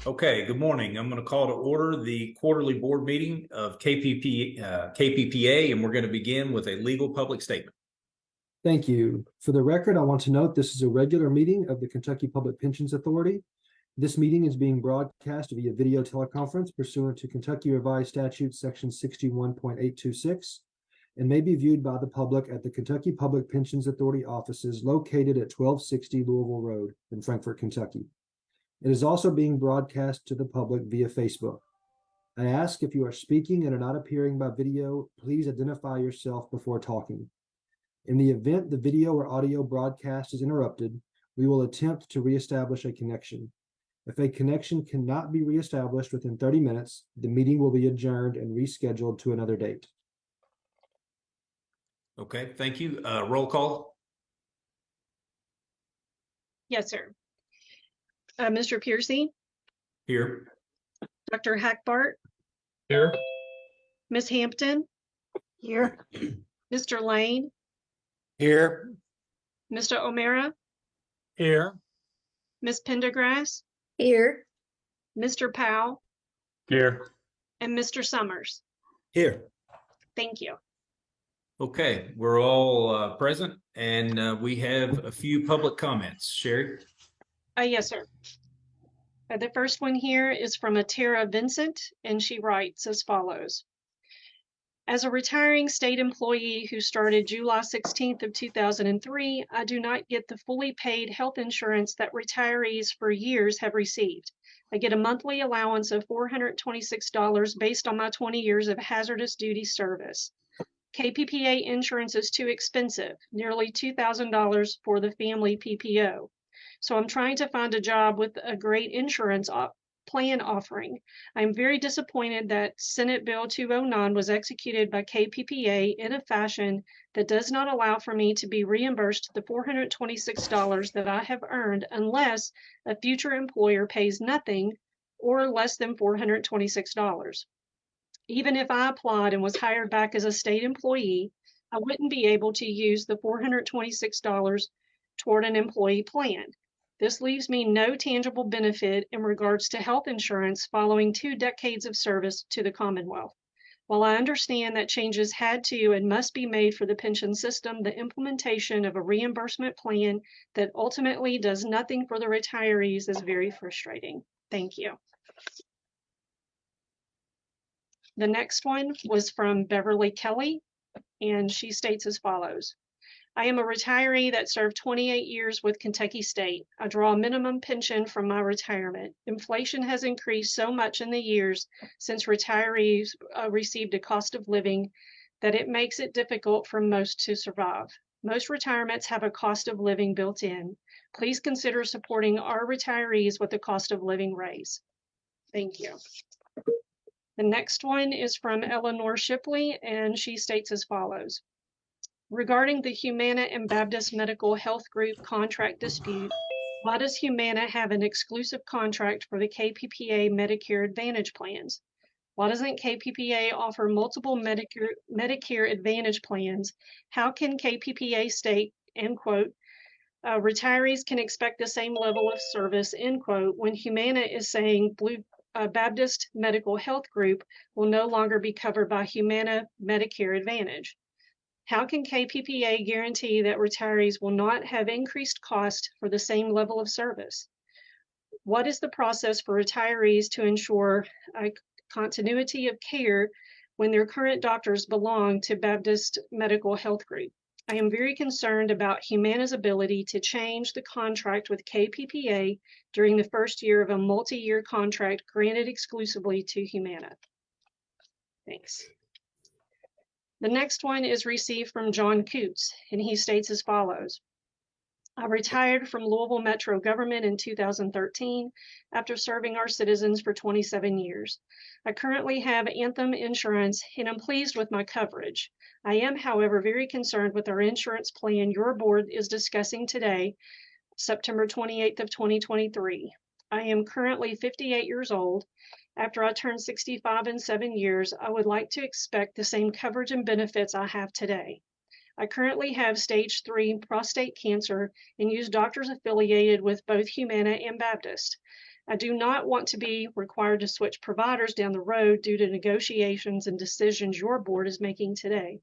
Okay, good morning. I'm going to call to order the quarterly board meeting of KPPA, and we're going to begin with a legal public statement. Thank you. For the record, I want to note this is a regular meeting of the Kentucky Public Pensions Authority. This meeting is being broadcast via video teleconference pursuant to Kentucky Revised Statute Section 61.826 and may be viewed by the public at the Kentucky Public Pensions Authority offices located at 1260 Louisville Road in Frankfort, Kentucky. It is also being broadcast to the public via Facebook. I ask if you are speaking and are not appearing by video, please identify yourself before talking. In the event the video or audio broadcast is interrupted, we will attempt to reestablish a connection. If a connection cannot be reestablished within 30 minutes, the meeting will be adjourned and rescheduled to another date. Okay, thank you. Roll call. Yes, sir. Mr. Piercy, Here. Dr. Hackbart, Here. Ms. Hampton, Here. Mr. Lane, Here. Mr. O'Mara, Here. Ms. Pendergrass, Here. Mr. Powell, Here. and Mr. Summers. Here. Thank you. Okay, we're all present, and we have a few public comments. Sherry? Yes, sir. The first one here is from a Tara Vincent, and she writes as follows. As a retiring state employee who started July 16th of 2003, I do not get the fully paid health insurance that retirees for years have received. I get a monthly allowance of $426 based on my 20 years of hazardous duty service. KPPA insurance is too expensive, nearly $2,000 for the family PPO. So I'm trying to find a job with a great insurance plan offering. I'm very disappointed that Senate Bill 209 was executed by KPPA in a fashion that does not allow for me to be reimbursed the $426 that I have earned unless a future employer pays nothing or less than $426. Even if I applied and was hired back as a state employee, I wouldn't be able to use the $426 toward an employee plan. This leaves me no tangible benefit in regards to health insurance following 2 decades of service to the Commonwealth. While I understand that changes had to and must be made for the pension system, the implementation of a reimbursement plan that ultimately does nothing for the retirees is very frustrating. Thank you. The next one was from Beverly Kelly, and she states as follows. I am a retiree that served 28 years with Kentucky State. I draw a minimum pension from my retirement. Inflation has increased so much in the years since retirees received a cost of living that it makes it difficult for most to survive. Most retirements have a cost of living built in. Please consider supporting our retirees with a cost of living raise. Thank you. The next one is from Eleanor Shipley, and she states as follows. Regarding the Humana and Baptist Medical Health Group contract dispute, why does Humana have an exclusive contract for the KPPA Medicare Advantage plans? Why doesn't KPPA offer multiple Medicare Advantage plans? How can KPPA state, end quote, retirees can expect the same level of service, end quote, when Humana is saying Baptist Medical Health Group will no longer be covered by Humana Medicare Advantage? How can KPPA guarantee that retirees will not have increased cost for the same level of service? What is the process for retirees to ensure a continuity of care when their current doctors belong to Baptist Medical Health Group? I am very concerned about Humana's ability to change the contract with KPPA during the first year of a multi-year contract granted exclusively to Humana. Thanks. The next one is received from John Coots, and he states as follows. I retired from Louisville Metro government in 2013 after serving our citizens for 27 years. I currently have Anthem insurance and I'm pleased with my coverage. I am, however, very concerned with our insurance plan your board is discussing today, September 28th of 2023. I am currently 58 years old. After I turn 65 in 7 years, I would like to expect the same coverage and benefits I have today. I currently have stage 3 prostate cancer and use doctors affiliated with both Humana and Baptist. I do not want to be required to switch providers down the road due to negotiations and decisions your board is making today.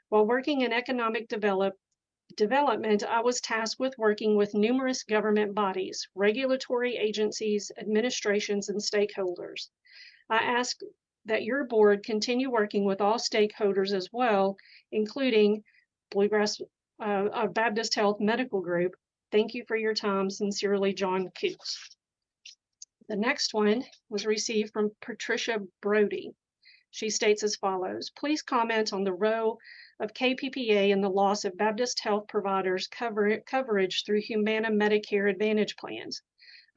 While working in economic development, I was tasked with working with numerous government bodies, regulatory agencies, administrations, and stakeholders. I ask that your board continue working with all stakeholders as well, including Bluegrass Baptist Health Medical Group. Thank you for your time. Sincerely, John Coots. The next one was received from Patricia Brody. She states as follows: please comment on the role of KPPA in the loss of Baptist health providers coverage through Humana Medicare Advantage plans.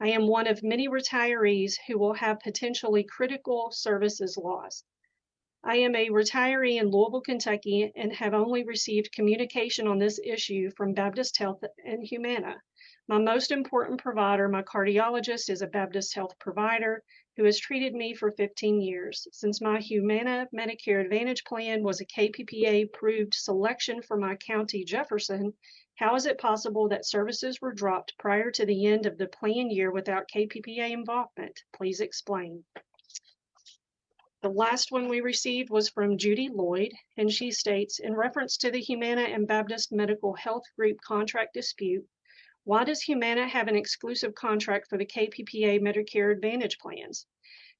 I am one of many retirees who will have potentially critical services lost. I am a retiree in Louisville, Kentucky, and have only received communication on this issue from Baptist Health and Humana. My most important provider, my cardiologist, is a Baptist Health provider who has treated me for 15 years. Since my Humana Medicare Advantage plan was a KPPA-approved selection for my county, Jefferson, how is it possible that services were dropped prior to the end of the plan year without KPPA involvement? Please explain. The last one we received was from Judy Lloyd, and she states, in reference to the Humana and Baptist Medical Health Group contract dispute, why does Humana have an exclusive contract for the KPPA Medicare Advantage plans?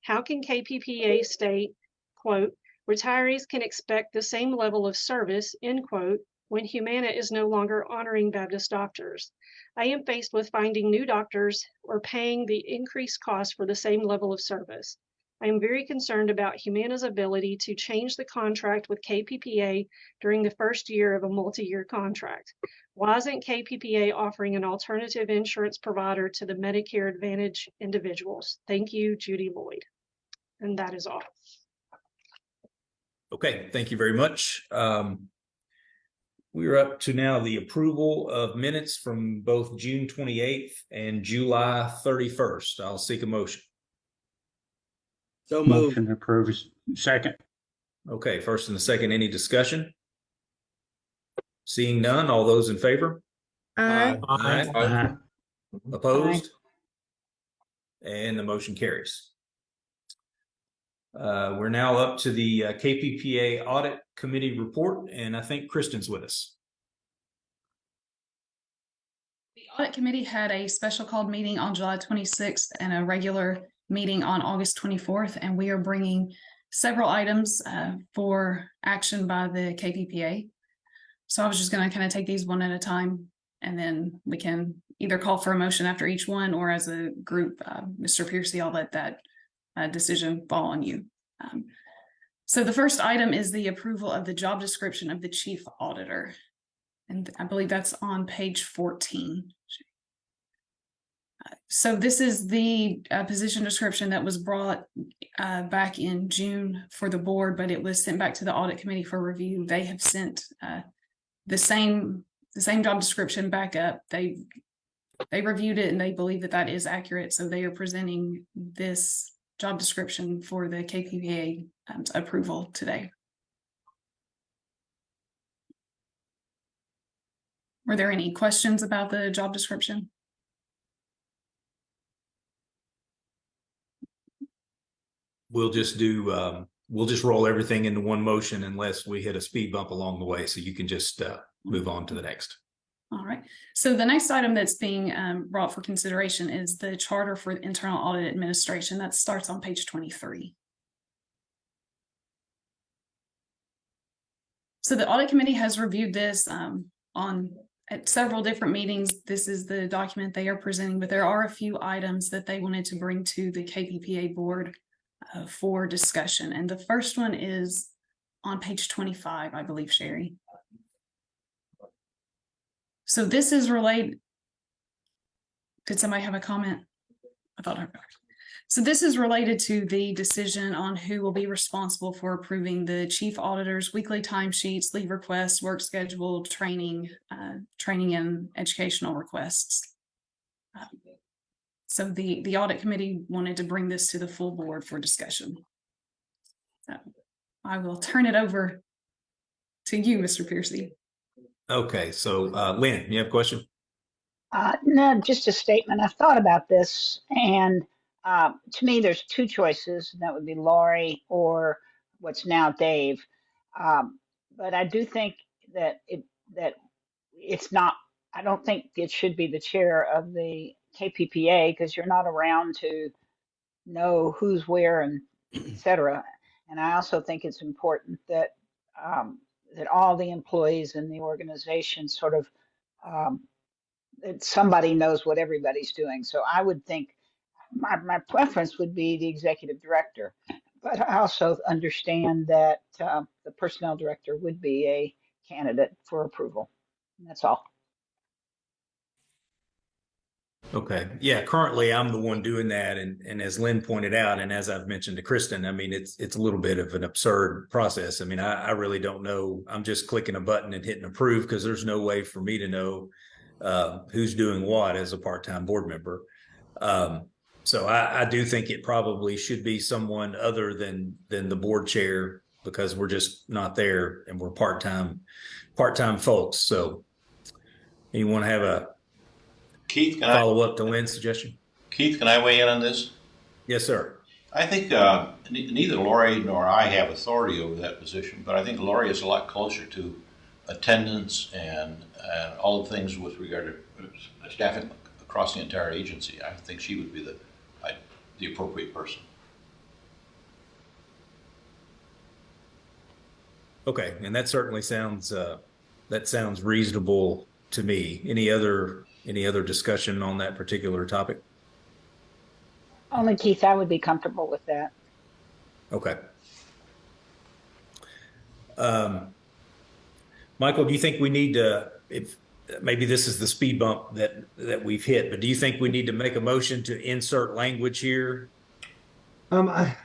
How can KPPA state, quote, retirees can expect the same level of service, end quote, when Humana is no longer honoring Baptist doctors? I am faced with finding new doctors or paying the increased cost for the same level of service. I am very concerned about Humana's ability to change the contract with KPPA during the first year of a multi-year contract. Why isn't KPPA offering an alternative insurance provider to the Medicare Advantage individuals? Thank you, Judy Lloyd. And that is all. Okay, thank you very much. We're up to now the approval of minutes from both June 28th and July 31st. I'll seek a motion. So moved. Motion approved. Second. Okay, first and a second, any discussion? Seeing none, all those in favor? Aye. Aye. Opposed? And the motion carries. We're now up to the KPPA Audit Committee report, and I think Kristen's with us. The Audit Committee had a special called meeting on July 26th and a regular meeting on August 24th, and we are bringing several items for action by the KPPA. So I was just going to kind of take these one at a time, and then we can either call for a motion after each one, or as a group, Mr. Piercy, I'll let that decision fall on you. So the first item is the approval of the job description of the chief auditor. And I believe that's on page 14. So this is the position description that was brought back in June for the board, but it was sent back to the audit committee for review. They have sent the same job description back up. They reviewed it and they believe that that is accurate. So they are presenting this job description for the KPPA approval today. Were there any questions about the job description? We'll just roll everything into one motion unless we hit a speed bump along the way. So you can just move on to the next. All right. So the next item that's being brought for consideration is the Charter for Internal Audit Administration. That starts on page 23. So the Audit Committee has reviewed this at several different meetings. This is the document they are presenting, but there are a few items that they wanted to bring to the KPPA board for discussion. And the first one is on page 25, I believe, Sherry. So this is related. Did somebody have a comment? I thought. So this is related to the decision on who will be responsible for approving the chief auditor's weekly timesheets, leave requests, work schedule, training and educational requests. So the audit committee wanted to bring this to the full board for discussion. So I will turn it over to you, Mr. Piercy. Okay, so Lynn, you have a question? No, just a statement. I've thought about this, and To me, there's two choices, and that would be Lori or what's now Dave. But I do think that it's not. I don't think it should be the chair of the KPPA because you're not around to know who's where and et cetera. And I also think it's important that that all the employees in the organization sort of um, that somebody knows what everybody's doing. So I would think my preference would be the executive director, but I also understand that the personnel director would be a candidate for approval. And that's all. Okay. Yeah, currently I'm the one doing that. And as Lynn pointed out, and as I've mentioned to Kristen, I mean, it's a little bit of an absurd process. I mean, I really don't know. I'm just clicking a button and hitting approve because there's no way for me to know who's doing what as a part-time board member. So I do think it probably should be someone other than the board chair because we're just not there and we're part-time folks. So you want to have a Keith, follow up to Lynn's suggestion? Keith, can I weigh in on this? Yes, sir. I think neither Lori nor I have authority over that position, but I think Lori is a lot closer to attendance and all the things with regard to staffing across the entire agency. I think she would be the appropriate person. Okay, and that certainly sounds reasonable to me. Any other discussion on that particular topic? Only Keith, I would be comfortable with that. Okay. Michael, do you think we need to, if maybe this is the speed bump that we've hit, but do you think we need to make a motion to insert language here? I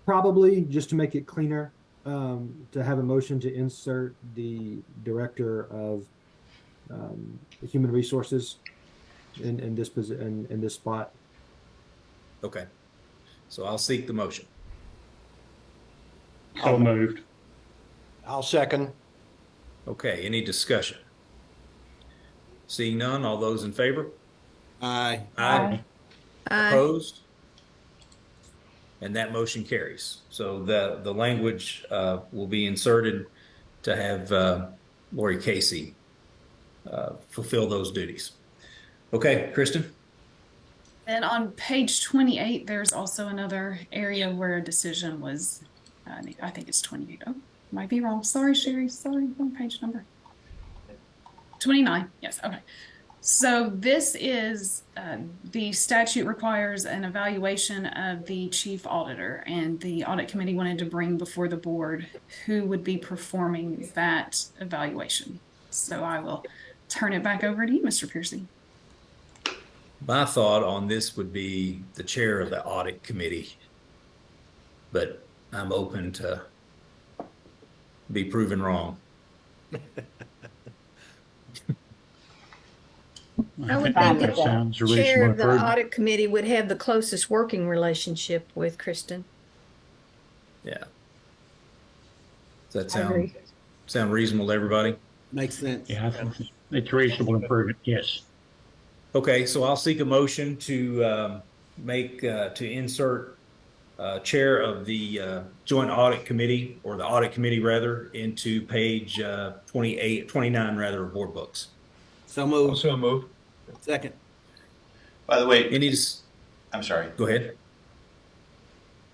probably just to make it cleaner, to have a motion to insert the director of human resources in this position, in this spot. Okay. So I'll seek the motion. So moved. I'll second. Okay, any discussion? Seeing none, all those in favor? Aye. Aye. Aye. Opposed? And that motion carries. So the language will be inserted to have Lori Casey fulfill those duties. Okay, Kristen? And on page 28, there's also another area where a decision was, I think it's 28. Oh, might be wrong. Sorry, Sherry. Sorry, wrong page number. 29. Yes. Okay. So this is the statute requires an evaluation of the chief auditor, and the audit committee wanted to bring before the board who would be performing that evaluation. So I will turn it back over to you, Mr. Piercy. My thought on this would be the chair of the audit committee, but I'm open to be proven wrong. I would think think that sounds the chair reasonable. of the audit committee would have the closest working relationship with Kristen. Yeah. Does that I agree. sound reasonable to everybody? Makes sense. Yeah, I think it's reasonable improvement. Yes. Okay, so I'll seek a motion to insert chair of the joint audit committee, or the audit committee rather, into page 29 rather of board books. So moved. Also moved. Second. By the way, I'm sorry. Go ahead.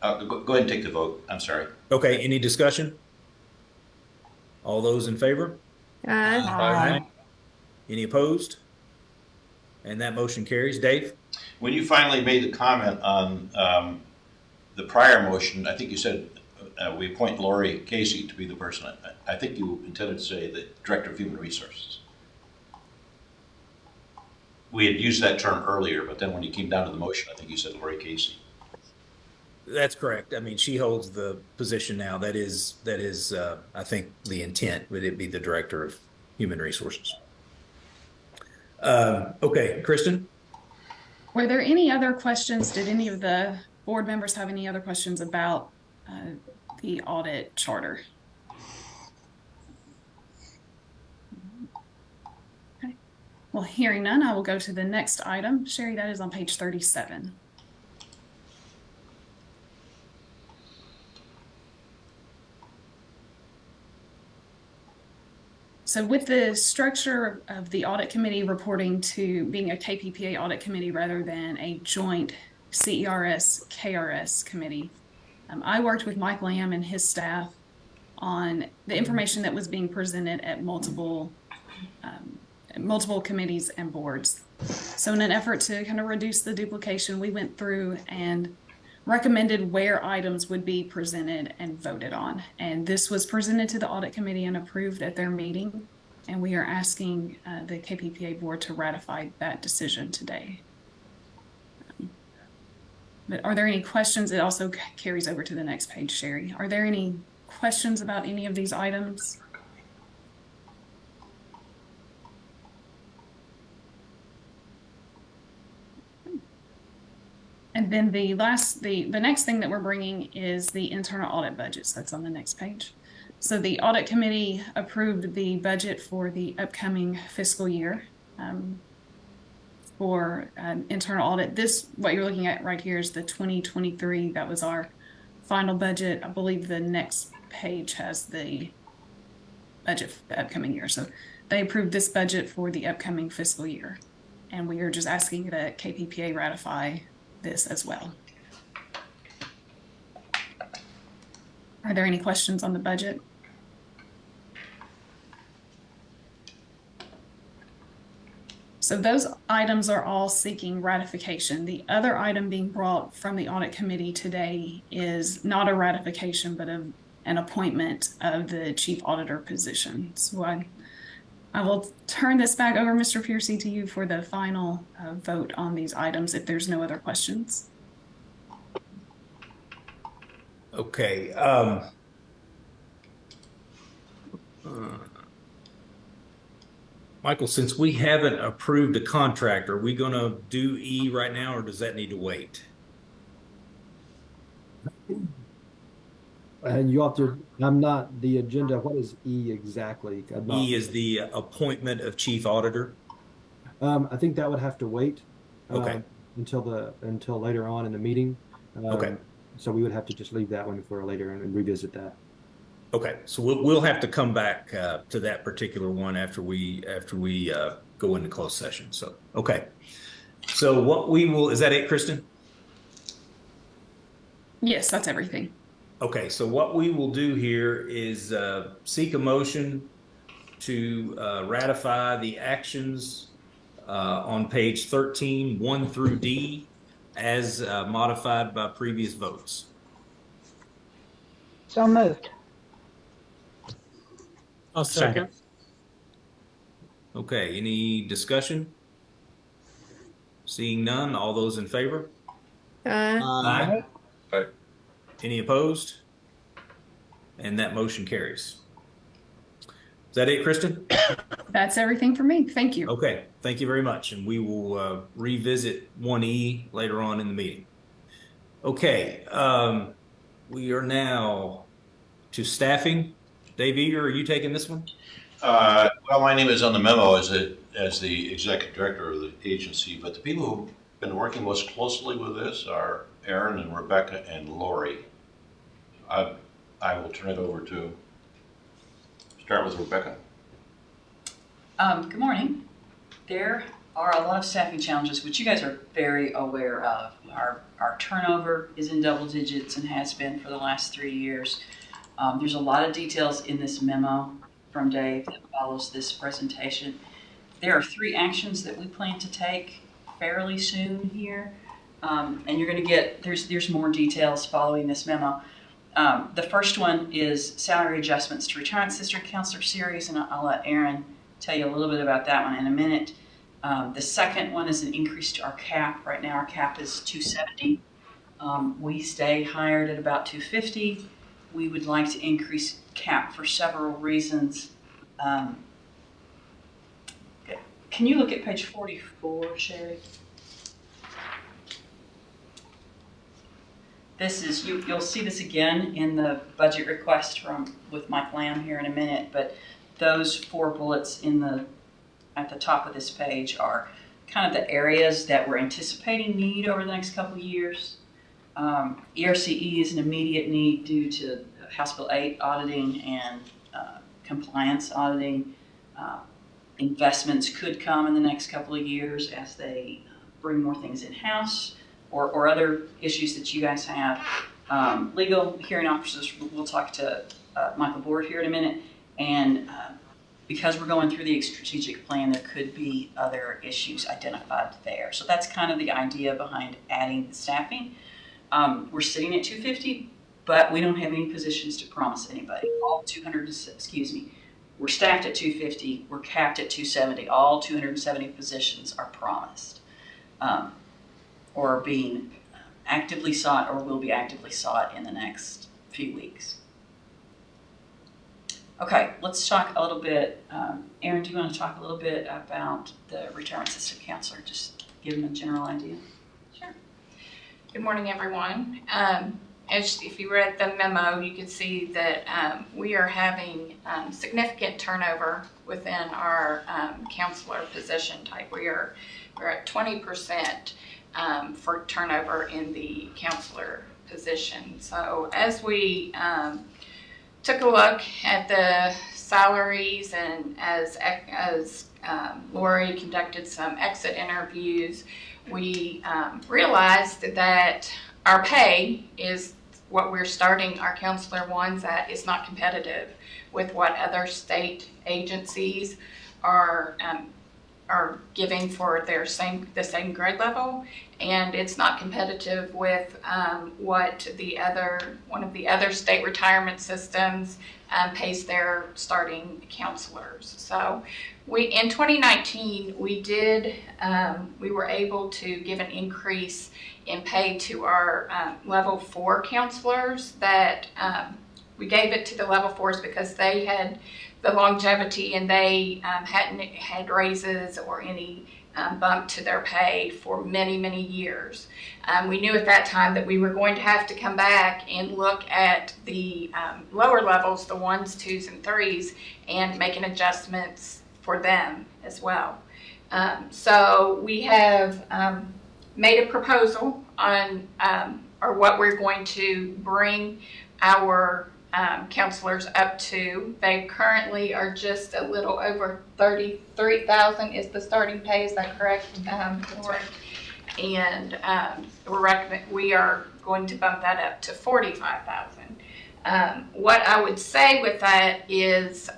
Go ahead and take the vote. I'm sorry. Okay, any discussion? All those in favor? Aye. Aye. Any opposed? And that motion carries. Dave? When you finally made the comment on the prior motion, I think you said we appoint Lori Casey to be the person. I think you intended to say the Director of Human Resources. We had used that term earlier, but then when you came down to the motion, I think you said Lori Casey. That's correct. I mean, she holds the position now. That is, I think, the intent. Would it be the Director of Human Resources? Okay, Kristen? Were there any other questions? Did any of the board members have any other questions about the audit charter? Okay. Well, hearing none, I will go to the next item. Sherry, that is on page 37. So with the structure of the audit committee reporting to being a KPPA audit committee rather than a joint CERS KRS committee, I worked with Mike Lamb and his staff on the information that was being presented at multiple committees and boards. So in an effort to kind of reduce the duplication, we went through and recommended where items would be presented and voted on. And this was presented to the audit committee and approved at their meeting. And we are asking the KPPA board to ratify that decision today. But are there any questions? It also carries over to the next page, Sherry. Are there any questions about any of these items? And then the next thing that we're bringing is the internal audit budgets. That's on the next page. So the audit committee approved the budget for the upcoming fiscal year for internal audit. What you're looking at right here is the 2023. That was our final budget. I believe the next page has the budget for the upcoming year. So they approved this budget for the upcoming fiscal year. And we are just asking that KPPA ratify this as well. Are there any questions on the budget? So those items are all seeking ratification. The other item being brought from the audit committee today is not a ratification, but an appointment of the chief auditor position. So I will turn this back over, Mr. Piercy, to you for the final vote on these items if there's no other questions. Okay. Michael, since we haven't approved a contract, are we going to do E right now, or does that need to wait? And you have to, I'm not the agenda. What is E exactly? E is the appointment of chief auditor. I think that would have to wait. Okay. Until later on in the meeting. Okay. So we would have to just leave that one for later and revisit that. Okay, so we'll have to come back to that particular one after we go into closed session. So okay, so what we will, is that it, Kristen? Yes, that's everything. Okay, so what we will do here is seek a motion to ratify the actions on page 13, 1 through D, as modified by previous votes. So moved. I'll second. Okay, any discussion? Seeing none, all those in favor? Aye. Aye. Any opposed? And that motion carries. Is that it, Kristen? That's everything for me. Thank you. Okay, thank you very much. And we will revisit 1E later on in the meeting. Okay, we are now to staffing. Dave Eager, are you taking this one? Well, my name is on the memo as the executive director of the agency, but the people who've been working most closely with this are Aaron and Rebecca and Lori. I will turn it over to, start with Rebecca. Good morning. There are a lot of staffing challenges, which you guys are very aware of. Our turnover is in double digits and has been for the last 3 years. There's a lot of details in this memo from Dave that follows this presentation. There are 3 actions that we plan to take fairly soon here. And you're going to get, there's more details following this memo. The first one is salary adjustments to retirement sister counselor series, and I'll let Aaron tell you a little bit about that one in a minute. The second one is an increase to our cap. Right now our cap is 270. We stay hired at about 250. We would like to increase cap for several reasons. Can you look at page 44, Sherry? This is, you'll see this again in the budget request with Mike Lamb here in a minute, but those 4 bullets in the at the top of this page are kind of the areas that we're anticipating need over the next couple of years. ERCE is an immediate need due to House Bill 8 auditing and compliance auditing. Investments could come in the next couple of years as they bring more things in-house or other issues that you guys have. Legal hearing officers, we'll talk to Michael Board here in a minute. And because we're going through the strategic plan, there could be other issues identified there. So that's kind of the idea behind adding the staffing. We're sitting at 250, but we don't have any positions to promise anybody. All 200, we're staffed at 250, we're capped at 270. All 270 positions are promised or are being actively sought or will be actively sought in the next few weeks. Okay, let's talk a little bit. Aaron, do you want to talk a little bit about the retirement system counselor? Just give them a general idea. Sure. Good morning, everyone. As if you read the memo, you could see that we are having significant turnover within our counselor position type. We're at 20% for turnover in the counselor position. So as we took a look at the salaries and as Lori conducted some exit interviews, we realized that our pay is what we're starting our counselor ones at is not competitive with what other state agencies are giving for their the same grade level, and it's not competitive with what one of the other state retirement systems pays their starting counselors. So in 2019 we were able to give an increase in pay to our level 4 counselors. That we gave it to the level 4s because they had the longevity and they hadn't had raises or any bump to their pay for many, many years. We knew at that time that we were going to have to come back and look at the lower levels, the 1s, 2s, and 3s, and making adjustments for them as well. So we have made a proposal on or what we're going to bring our counselors up to. They currently are just a little over $33,000 is the starting pay. Is that correct? Right. And we are going to bump that up to $45,000. What I would say with that is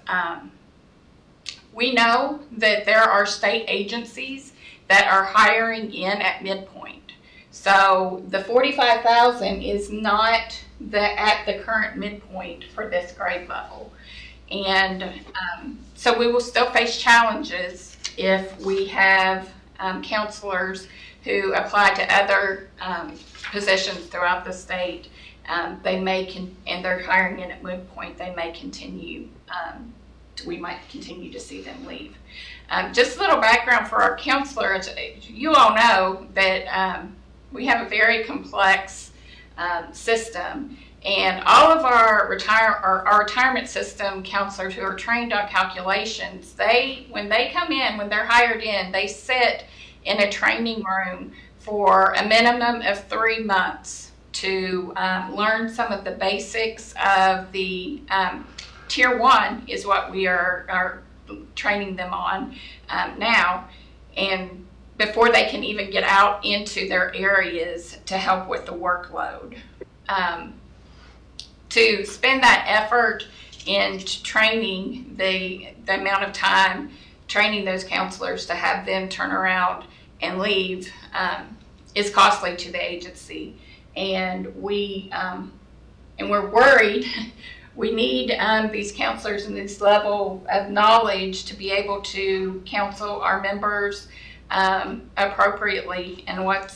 we know that there are state agencies that are hiring in at midpoint. So the $45,000 is not at the current midpoint for this grade level. And so we will still face challenges if we have counselors who apply to other positions throughout the state. And they're hiring in at midpoint, they may continue, we might continue to see them leave. Just a little background for our counselors. You all know that we have a very complex system, and all of our retirement system counselors who are trained on calculations, when they come in, when they're hired in, they sit in a training room for a minimum of 3 months to learn some of the basics of the Tier 1 is what we are training them on now, and before they can even get out into their areas to help with the workload. To spend that effort in training, the amount of time training those counselors to have them turn around and leave is costly to the agency. And we're worried. We need these counselors and this level of knowledge to be able to counsel our members appropriately and what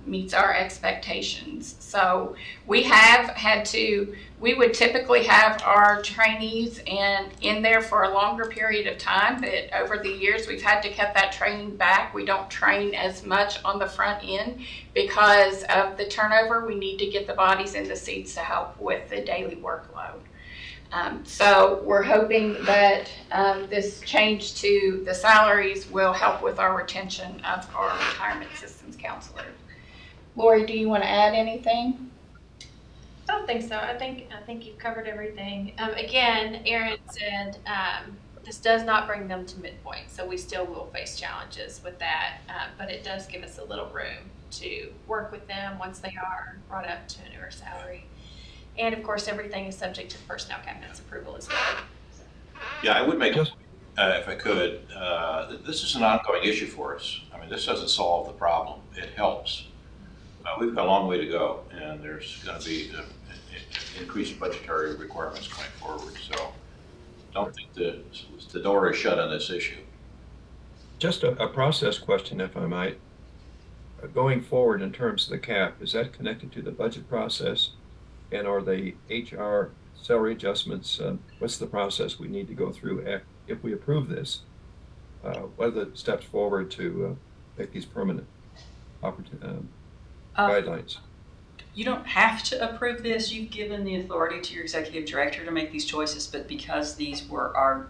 meets our expectations. So we would typically have our trainees in there for a longer period of time, but over the years we've had to cut that training back. We don't train as much on the front end because of the turnover. We need to get the bodies in the seats to help with the daily workload. So we're hoping that this change to the salaries will help with our retention of our retirement systems counselors. Lori, do you want to add anything? I don't think so. I think you've covered everything. Again, Aaron said this does not bring them to midpoint, so we still will face challenges with that. But it does give us a little room to work with them once they are brought up to a newer salary. And of course, everything is subject to the personnel cabinet's approval as well. So. Yeah, I would make, if I could, this is an ongoing issue for us. I mean, this doesn't solve the problem. It helps. We've got a long way to go, and there's going to be increased budgetary requirements going forward. So don't think the door is shut on this issue. Just a process question, if I might. Going forward in terms of the cap, is that connected to the budget process? And are the HR salary adjustments, what's the process we need to go through if we approve this? What are the steps forward to make these permanent guidelines? You don't have to approve this. You've given the authority to your executive director to make these choices, but because these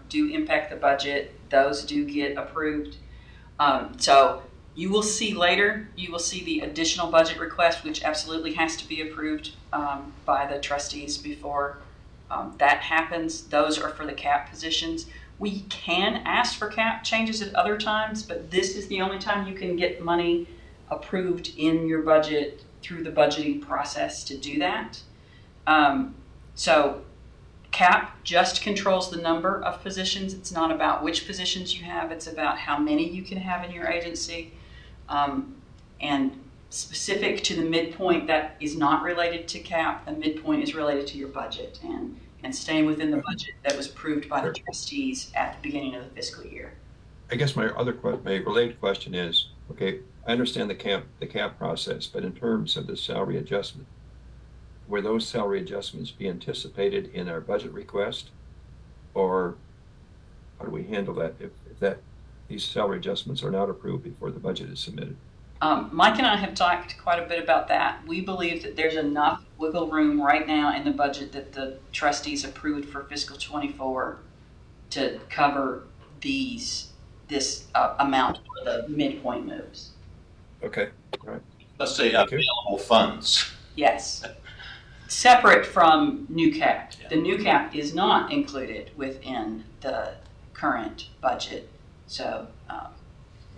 do impact the budget, those do get approved. So you will see later, you will see the additional budget request, which absolutely has to be approved by the trustees before that happens. Those are for the cap positions. We can ask for cap changes at other times, but this is the only time you can get money approved in your budget through the budgeting process to do that. So cap just controls the number of positions. It's not about which positions you have. It's about how many you can have in your agency. And specific to the midpoint, that is not related to cap. The midpoint is related to your budget and staying within the budget that was approved by the trustees at the beginning of the fiscal year. I guess my related question is, okay, I understand the cap process, but in terms of the salary adjustment, will those salary adjustments be anticipated in our budget request, or how do we handle that if these salary adjustments are not approved before the budget is submitted? Mike and I have talked quite a bit about that. We believe that there's enough wiggle room right now in the budget that the trustees approved for fiscal 24 to cover this amount for the midpoint moves. Okay, all right. Let's say available funds. Yes. Separate from new cap. Yeah. The new cap is not included within the current budget. So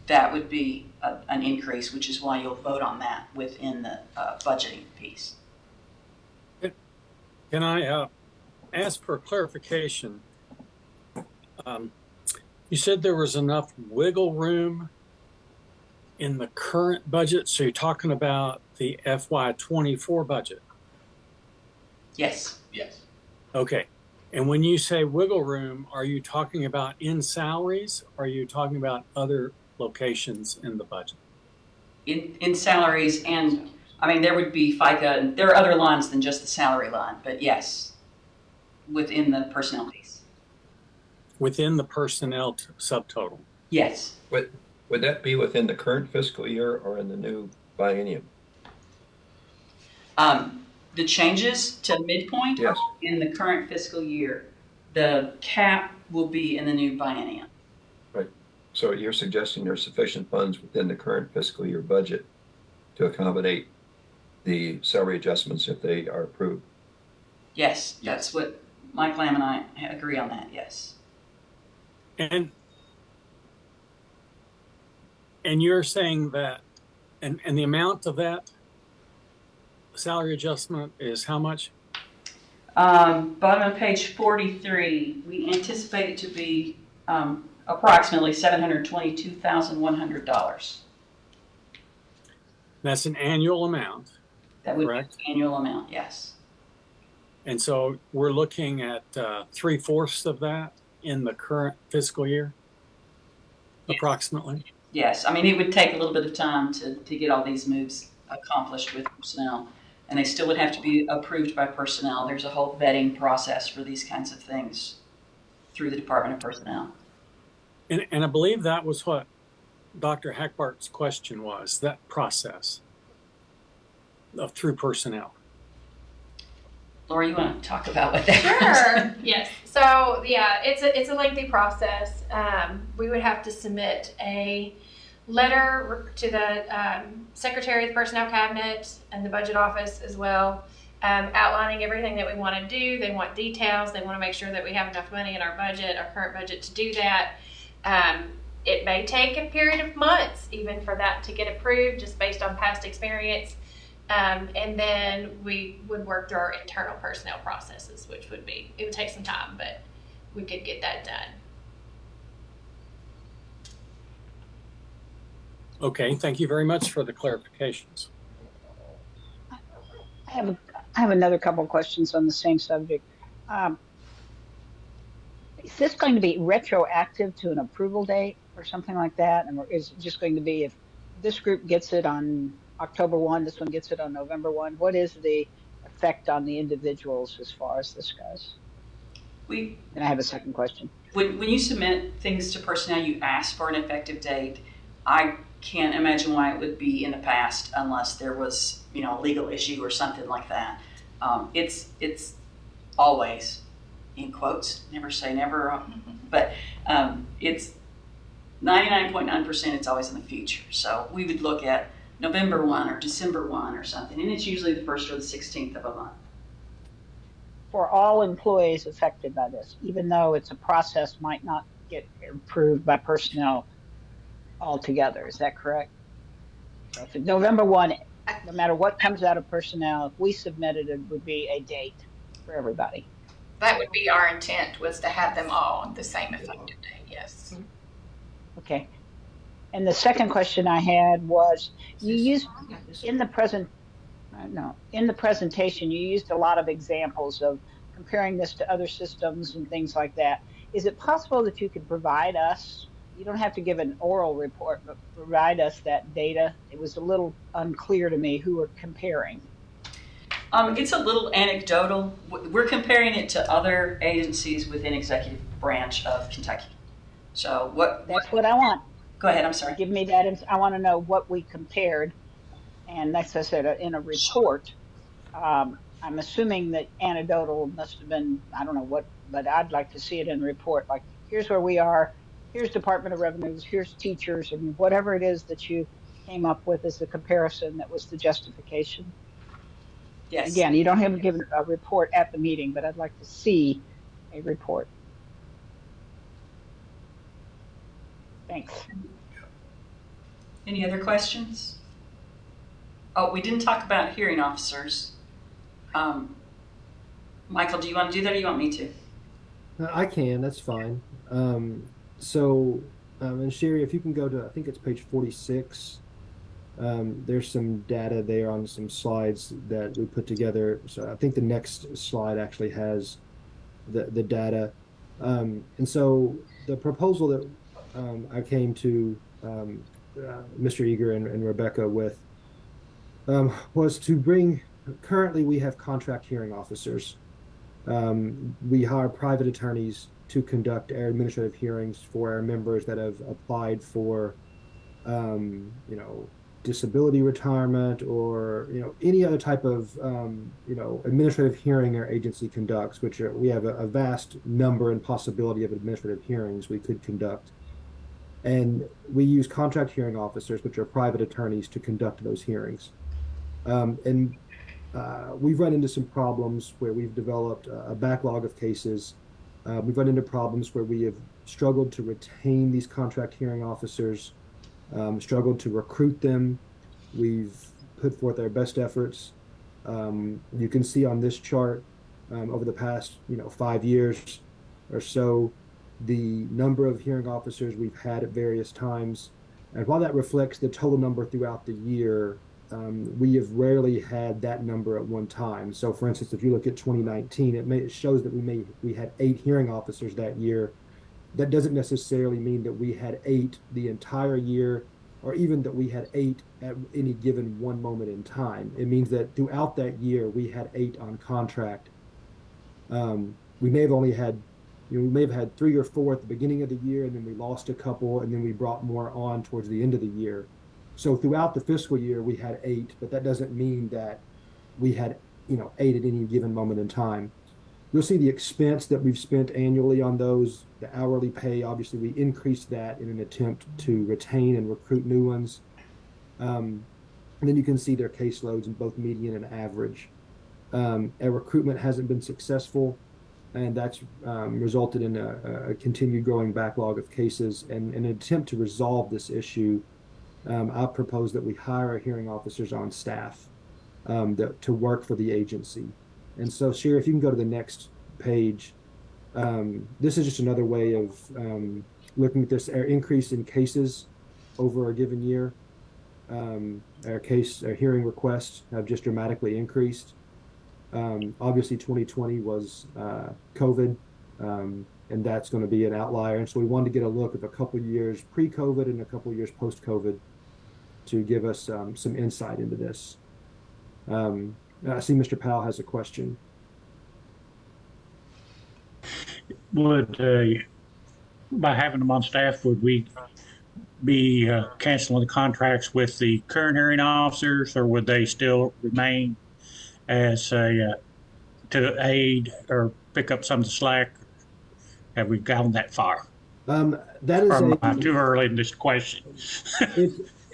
that would be an increase, which is why you'll vote on that within the budgeting piece. Can I ask for clarification? You said there was enough wiggle room in the current budget, so you're talking about the FY24 budget? Yes. Yes. Okay. And when you say wiggle room, are you talking about in salaries? Or are you talking about other locations in the budget? In salaries, and I mean, there would be FICA, and there are other lines than just the salary line, but yes, within the personnel piece. Within the personnel subtotal? Yes. Would that be within the current fiscal year or in the new biennium? The changes to midpoint Yes. are in the current fiscal year. The cap will be in the new biennium. Right. So you're suggesting there's sufficient funds within the current fiscal year budget to accommodate the salary adjustments if they are approved? Yes, that's what Mike Lamb and I agree on that, yes. And you're saying that, and the amount of that salary adjustment is how much? Bottom of page 43, we anticipate it to be approximately $722,100. That's an annual amount. That would correct? be the annual amount, yes. And so we're looking at 3/4 of that in the current fiscal year, approximately. Yes, I mean, it would take a little bit of time to get all these moves accomplished with personnel, and they still would have to be approved by personnel. There's a whole vetting process for these kinds of things through the Department of Personnel. And I believe that was what Dr. Hackbart's question was, that process of through personnel. Laura, you want to talk about what that Sure. Yes. So yeah, it's a lengthy process. We would have to submit a letter to the Secretary of the Personnel Cabinet and the Budget Office as well, outlining everything that we want to do. They want details. They want to make sure that we have enough money in our budget, our current budget, to do that. It may take a period of months even for that to get approved, just based on past experience. And then we would work through our internal personnel processes, which it would take some time, but we could get that done. Okay, thank you very much for the clarifications. I have another couple of questions on the same subject. Is this going to be retroactive to an approval date or something like that? And is it just going to be if this group gets it on October 1, this one gets it on November 1? What is the effect on the individuals as far as this goes? And I have a second question. When you submit things to personnel, you ask for an effective date. I can't imagine why it would be in the past unless there was, a legal issue or something like that. It's always, in quotes, never say never, but it's 99.9% it's always in the future. So we would look at November 1 or December 1 or something, and it's usually the 1st or the 16th of a month. For all employees affected by this, even though it's a process might not get approved by personnel altogether, is that correct? So if November 1, no matter what comes out of personnel, if we submitted it, would be a date for everybody. That would be our intent, was to have them all on the same effective date, yes. Okay. And the second question I had was, you used in the presentation, you used a lot of examples of comparing this to other systems and things like that. Is it possible that you could provide us, you don't have to give an oral report, but provide us that data? It was a little unclear to me who we're comparing. It's a little anecdotal. We're comparing it to other agencies within executive branch of Kentucky. So That's what I want. Go ahead, I'm sorry. Give me that. I want to know what we compared. And that's, I said, in a report. I'm assuming that anecdotal must have been, I don't know what, but I'd like to see it in a report. Like, here's where we are. Here's Department of Revenues. Here's teachers. And whatever it is that you came up with as a comparison that was the justification. Yes. Again, you don't have to give a report at the meeting, but I'd like to see a report. Thanks. Any other questions? Oh, we didn't talk about hearing officers. Michael, do you want to do that or do you want me to? I can, that's fine. And Sherry, if you can go to, I think it's page 46. There's some data there on some slides that we put together. So I think the next slide actually has the data. And so the proposal that I came to Mr. Eager and Rebecca with was to bring, currently we have contract hearing officers. We hire private attorneys to conduct our administrative hearings for our members that have applied for, disability retirement or, any other type of, administrative hearing our agency conducts, which we have a vast number and possibility of administrative hearings we could conduct. And we use contract hearing officers, which are private attorneys, to conduct those hearings. We've run into some problems where we've developed a backlog of cases. We've run into problems where we have struggled to retain these contract hearing officers, struggled to recruit them. We've put forth our best efforts. You can see on this chart over the past 5 years or so, the number of hearing officers we've had at various times. And while that reflects the total number throughout the year, we have rarely had that number at one time. So for instance, if you look at 2019, it shows that we had 8 hearing officers that year. That doesn't necessarily mean that we had 8 the entire year, or even that we had 8 at any given one moment in time. It means that throughout that year, we had 8 on contract. We may have only had, we may have had 3 or 4 at the beginning of the year, and then we lost a couple, and then we brought more on towards the end of the year. So throughout the fiscal year, we had 8, but that doesn't mean that we had eight at any given moment in time. You'll see the expense that we've spent annually on those, the hourly pay. Obviously, we increased that in an attempt to retain and recruit new ones. And then you can see their caseloads in both median and average. Our recruitment hasn't been successful, and that's resulted in a continued growing backlog of cases. And in an attempt to resolve this issue, I propose that we hire hearing officers on staff to work for the agency. And so, Sherry, if you can go to the next page, this is just another way of looking at this increase in cases over a given year. Our hearing requests have just dramatically increased. Obviously 2020 was COVID, and that's going to be an outlier. And so we wanted to get a look of a couple of years pre-COVID and a couple of years post-COVID to give us some insight into this. I see Mr. Powell has a question. Would, by having them on staff, would we be canceling the contracts with the current hearing officers, or would they still remain as to aid or pick up some of the slack? Have we gone that far? That is too early in this question.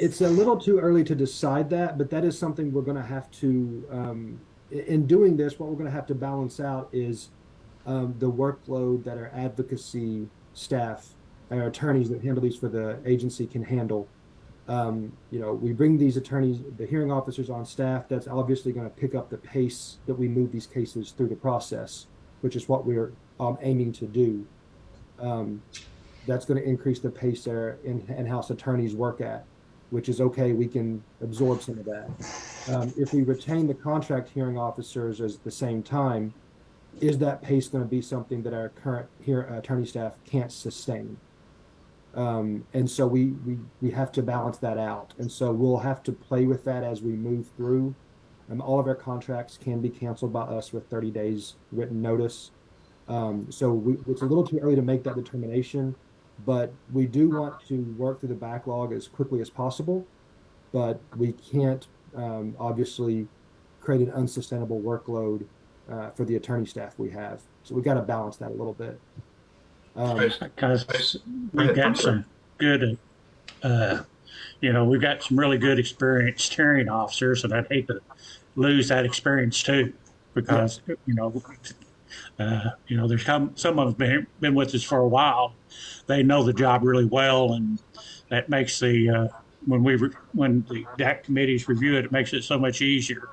It's a little too early to decide that, but that is something we're going to have to, in doing this, what we're going to have to balance out is the workload that our advocacy staff, our attorneys that handle these for the agency can handle. We bring these attorneys, the hearing officers on staff, that's obviously going to pick up the pace that we move these cases through the process, which is what we're aiming to do. That's going to increase the pace our in-house attorneys work at, which is okay. We can absorb some of that. If we retain the contract hearing officers at the same time, is that pace going to be something that our current attorney staff can't sustain? And so we have to balance that out. And so we'll have to play with that as we move through. All of our contracts can be canceled by us with 30 days written notice. It's a little too early to make that determination, but we do want to work through the backlog as quickly as possible, but we can't obviously create an unsustainable workload for the attorney staff we have. So we got to balance that a little bit. Because we've got some good, we've got some really good experienced hearing officers, and I'd hate to lose that experience too, because there's some of them been with us for a while. They know the job really well, and that makes the when the DAC committees review it, it makes it so much easier.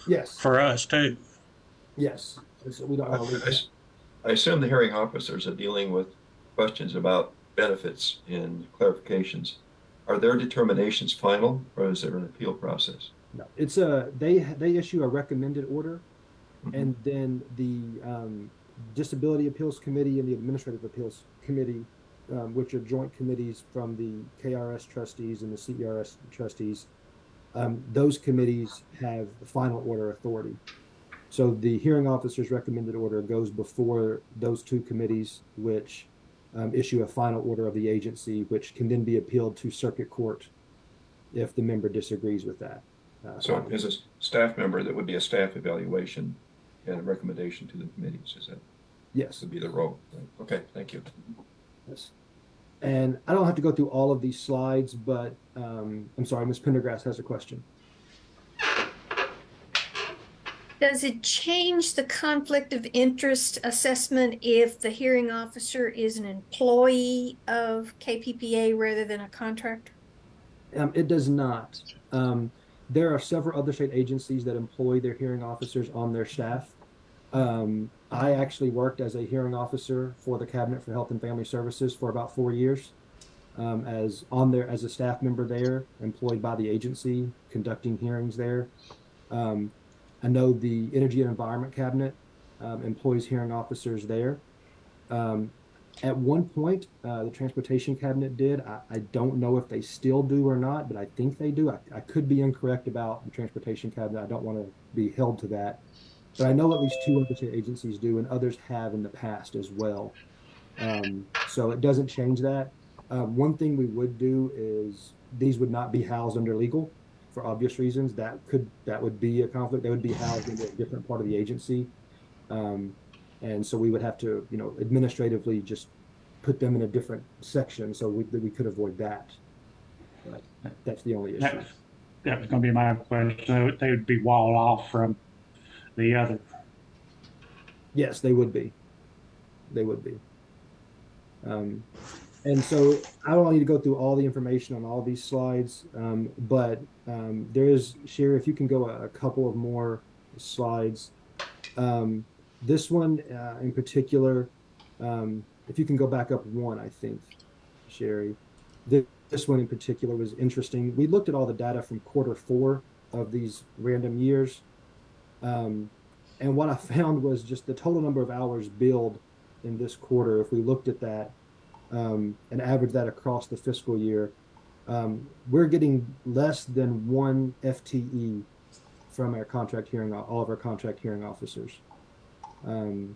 Yes. For us too. Yes. So we don't. I assume the hearing officers are dealing with questions about benefits and clarifications. Are their determinations final, or is there an appeal process? No, it's they issue a recommended order, and then the Disability Appeals Committee and the Administrative Appeals Committee, which are joint committees from the KRS trustees and the CERS trustees, those committees have the final order authority. So the hearing officer's recommended order goes before those two committees, which issue a final order of the agency, which can then be appealed to circuit court if the member disagrees with that. So as a staff member, that would be a staff evaluation and a recommendation to the committees, is that? Yes. Would be the role. Right? Okay, thank you. Yes. And I don't have to go through all of these slides, but I'm sorry, Ms. Pendergrass has a question. Does it change the conflict of interest assessment if the hearing officer is an employee of KPPA rather than a contractor? It does not. There are several other state agencies that employ their hearing officers on their staff. I actually worked as a hearing officer for the Cabinet for Health and Family Services for about 4 years, as a staff member there, employed by the agency, conducting hearings there. I know the Energy and Environment Cabinet employs hearing officers there. At one point, the Transportation Cabinet did. I don't know if they still do or not, but I think they do. I could be incorrect about the Transportation Cabinet. I don't want to be held to that. But I know at least 2 other state agencies do, and others have in the past as well. So it doesn't change that. One thing we would do is these would not be housed under legal. for obvious reasons, that would be a conflict. They would be housed in a different part of the agency. And so we would have to, administratively just put them in a different section so we could avoid that. But that's the only issue. That was going to be my question. They would be walled off from the other. Yes, they would be. They would be. And so I don't need to go through all the information on all these slides, but there is, Sherry, if you can go a couple of more slides. This one in particular, if you can go back up one, I think, Sherry. This one in particular was interesting. We looked at all the data from quarter 4 of these random years. And what I found was just the total number of hours billed in this quarter. If we looked at that and averaged that across the fiscal year, we're getting less than 1 FTE from our all of our contract hearing officers. And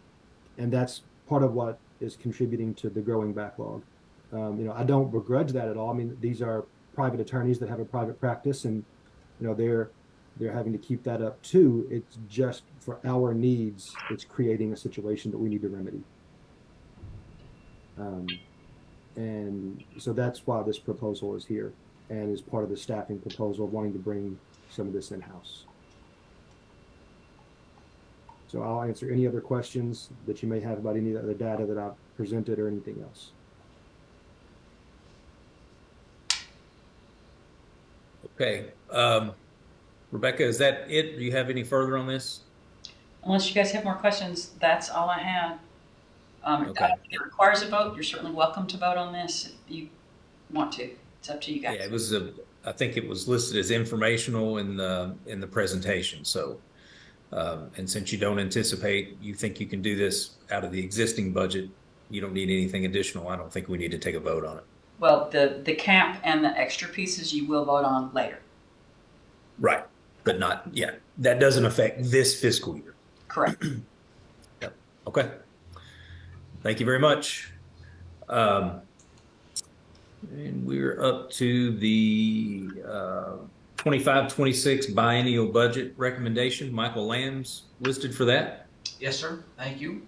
that's part of what is contributing to the growing backlog. I don't begrudge that at all. I mean, these are private attorneys that have a private practice, and they're having to keep that up too. It's just for our needs, it's creating a situation that we need to remedy. And so that's why this proposal is here and is part of the staffing proposal, wanting to bring some of this in-house. So I'll answer any other questions that you may have about any of the data that I've presented or anything else. Okay. Rebecca, is that it? Do you have any further on this? Unless you guys have more questions, that's all I had. Okay. It requires a vote. You're certainly welcome to vote on this if you want to. It's up to you guys. Yeah, it was I think it was listed as informational in the presentation. So, and since you don't anticipate, you think you can do this out of the existing budget, you don't need anything additional. I don't think we need to take a vote on it. Well, the cap and the extra pieces you will vote on later. Right, but not, yeah, that doesn't affect this fiscal year. Correct. Yep. Okay. Thank you very much. And we're up to the 25-26 biennial budget recommendation. Michael Lamb's listed for that. Yes, sir. Thank you.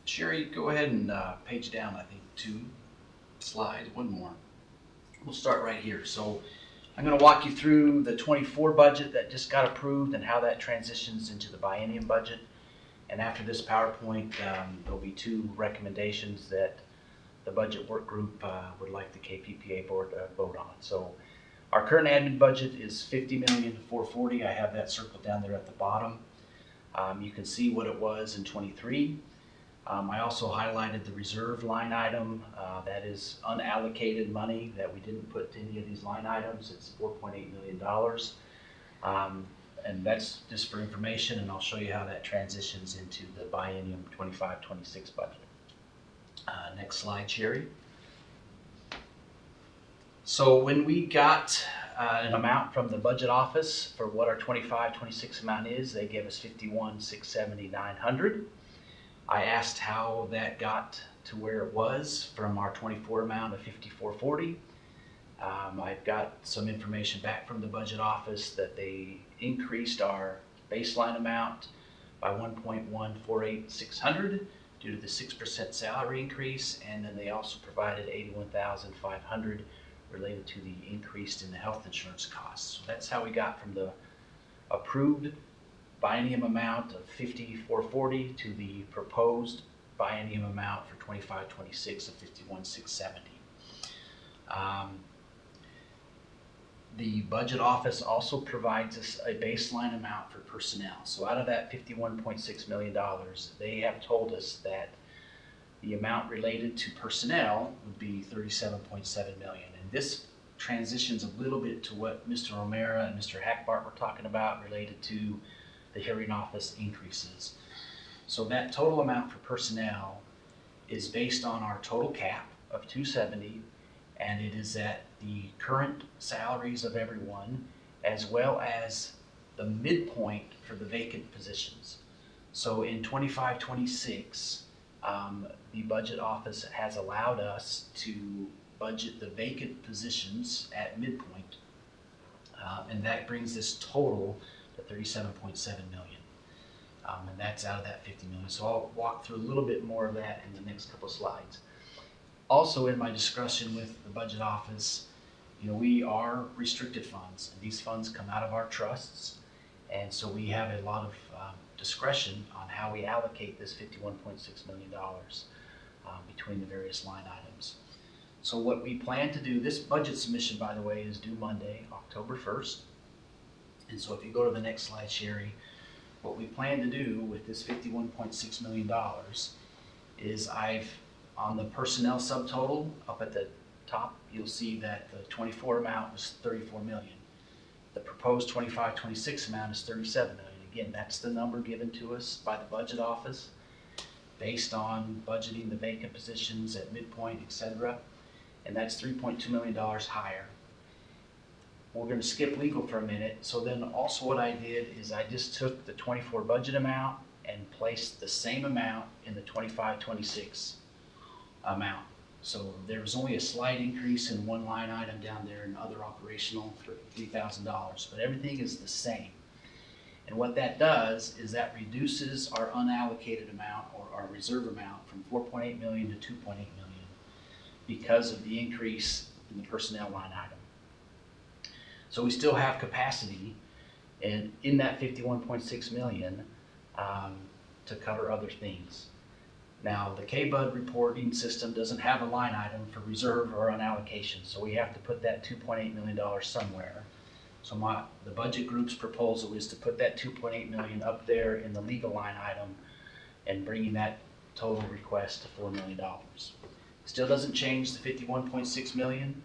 Sherry, go ahead and page down, I think, 2 slides, one more. We'll start right here. So I'm going to walk you through the 24 budget that just got approved and how that transitions into the biennium budget. And after this PowerPoint, there'll be 2 recommendations that the budget work group would like the KPPA board to vote on. So our current admin budget is $50,440,000. I have that circled down there at the bottom. You can see what it was in 23. I also highlighted the reserve line item. That is unallocated money that we didn't put to any of these line items. It's $4.8 million. And that's just for information, and I'll show you how that transitions into the biennium 25-26 budget. Next slide, Sherry. So when we got an amount from the budget office for what our 25-26 amount is, they gave us $51,670,900. I asked how that got to where it was from our 24 amount of $54,440. I've got some information back from the budget office that they increased our baseline amount by $1,148,600 due to the 6% salary increase, and then they also provided $81,500 related to the increase in the health insurance costs. So that's how we got from the approved biennium amount of $54,440 to the proposed biennium amount for 25-26 of $51,670. The budget office also provides us a baseline amount for personnel. So out of that $51.6 million, they have told us that the amount related to personnel would be $37.7 million. And this transitions a little bit to what Mr. O'Mara and Mr. Hackbart were talking about related to the hearing office increases. So that total amount for personnel is based on our total cap of $270, and it is at the current salaries of everyone, as well as the midpoint for the vacant positions. So in 25-26, the budget office has allowed us to budget the vacant positions at midpoint And that brings this total to 37.7 million. And that's out of that 50 million. So I'll walk through a little bit more of that in the next couple of slides. Also, in my discussion with the budget office, we are restricted funds, and these funds come out of our trusts. And so we have a lot of discretion on how we allocate this $51.6 million between the various line items. So what we plan to do, this budget submission, by the way, is due Monday, October 1st. And so if you go to the next slide, Sherry, what we plan to do with this $51.6 million is on the personnel subtotal up at the top, you'll see that the 24 amount was 34 million. The proposed 25-26 amount is 37 million. Again, that's the number given to us by the budget office based on budgeting the vacant positions at midpoint, etc. And that's $3.2 million higher. We're going to skip legal for a minute. So then also what I did is I just took the 24 budget amount and placed the same amount in the 25-26 amount. So there was only a slight increase in one line item down there in other operational for $3,000, but everything is the same. And what that does is that reduces our unallocated amount or our reserve amount from 4.8 million to 2.8 million because of the increase in the personnel line item. So we still have capacity and in that 51.6 million to cover other things. Now, the KBUD reporting system doesn't have a line item for reserve or unallocation, so we have to put that $2.8 million somewhere. So the budget group's proposal is to put that $2.8 million up there in the legal line item and bringing that total request to $4 million. Still doesn't change the 51.6 million.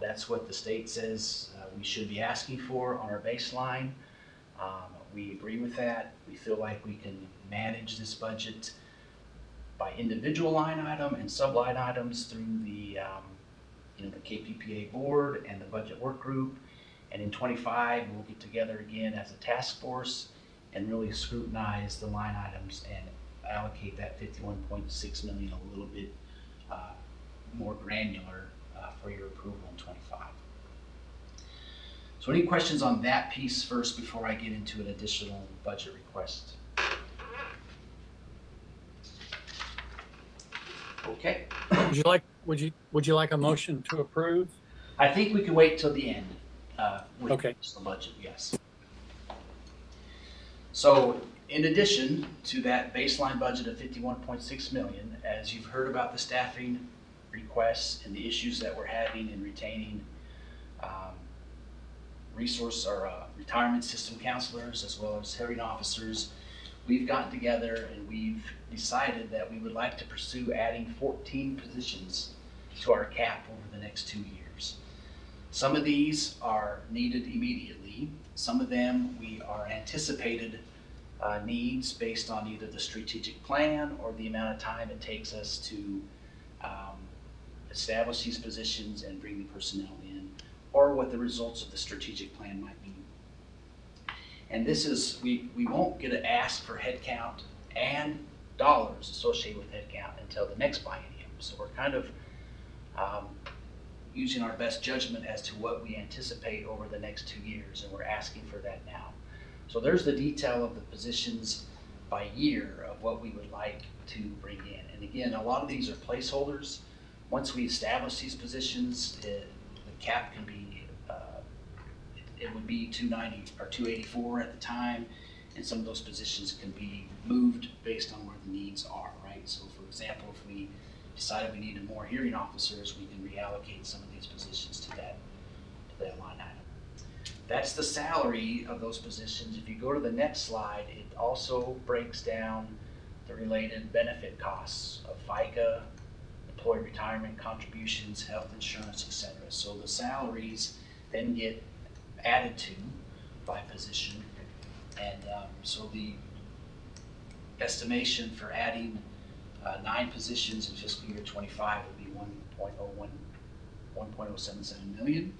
That's what the state says we should be asking for on our baseline. We agree with that. We feel like we can manage this budget by individual line item and sub-line items through the the KPPA board and the budget work group. And in 25, we'll get together again as a task force and really scrutinize the line items and allocate that 51.6 million a little bit more granular for your approval in 25. So any questions on that piece first before I get into an additional budget request? Okay. Would you like a motion to approve? I think we can wait till the end with Okay. the budget, yes. So in addition to that baseline budget of 51.6 million, as you've heard about the staffing requests and the issues that we're having in retaining retirement system counselors as well as hearing officers, we've gotten together and we've decided that we would like to pursue adding 14 positions to our cap over the next 2 years. Some of these are needed immediately. Some of them we are anticipated needs based on either the strategic plan or the amount of time it takes us to establish these positions and bring the personnel in, or what the results of the strategic plan might be. And this is, we won't get to ask for headcount and dollars associated with headcount until the next biennium. So we're kind of using our best judgment as to what we anticipate over the next 2 years, and we're asking for that now. So there's the detail of the positions by year of what we would like to bring in. And again, a lot of these are placeholders. Once we establish these positions, the cap can be, it would be 290 or 284 at the time, and some of those positions can be moved based on where the needs are, right? So for example, if we decided we needed more hearing officers, we can reallocate some of these positions to that line item. That's the salary of those positions. If you go to the next slide, it also breaks down the related benefit costs of FICA, employee retirement contributions, health insurance, etc. So the salaries then get added to by position, and so the estimation for adding 9 positions in fiscal year 25 would be 1.077 million,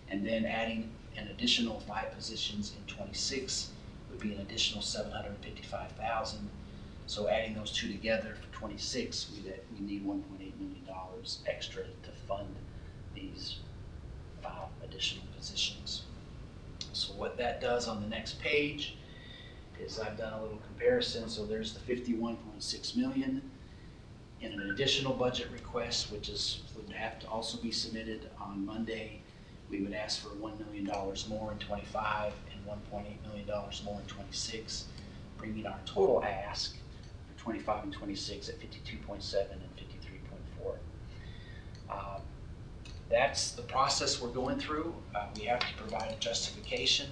and then adding an additional 5 positions in 26 would be an additional 755,000. So adding those two together for 26, we need $1.8 million extra to fund these additional positions. what that does on the next page is I've done a little comparison. So there's the 51.6 million in an additional budget request, which would have to also be submitted on Monday. We would ask for $1 million more in 25 and $1.8 million more in 26, bringing our total ask for 25 and 26 at 52.7 and 53.4. That's the process we're going through. We have to provide a justification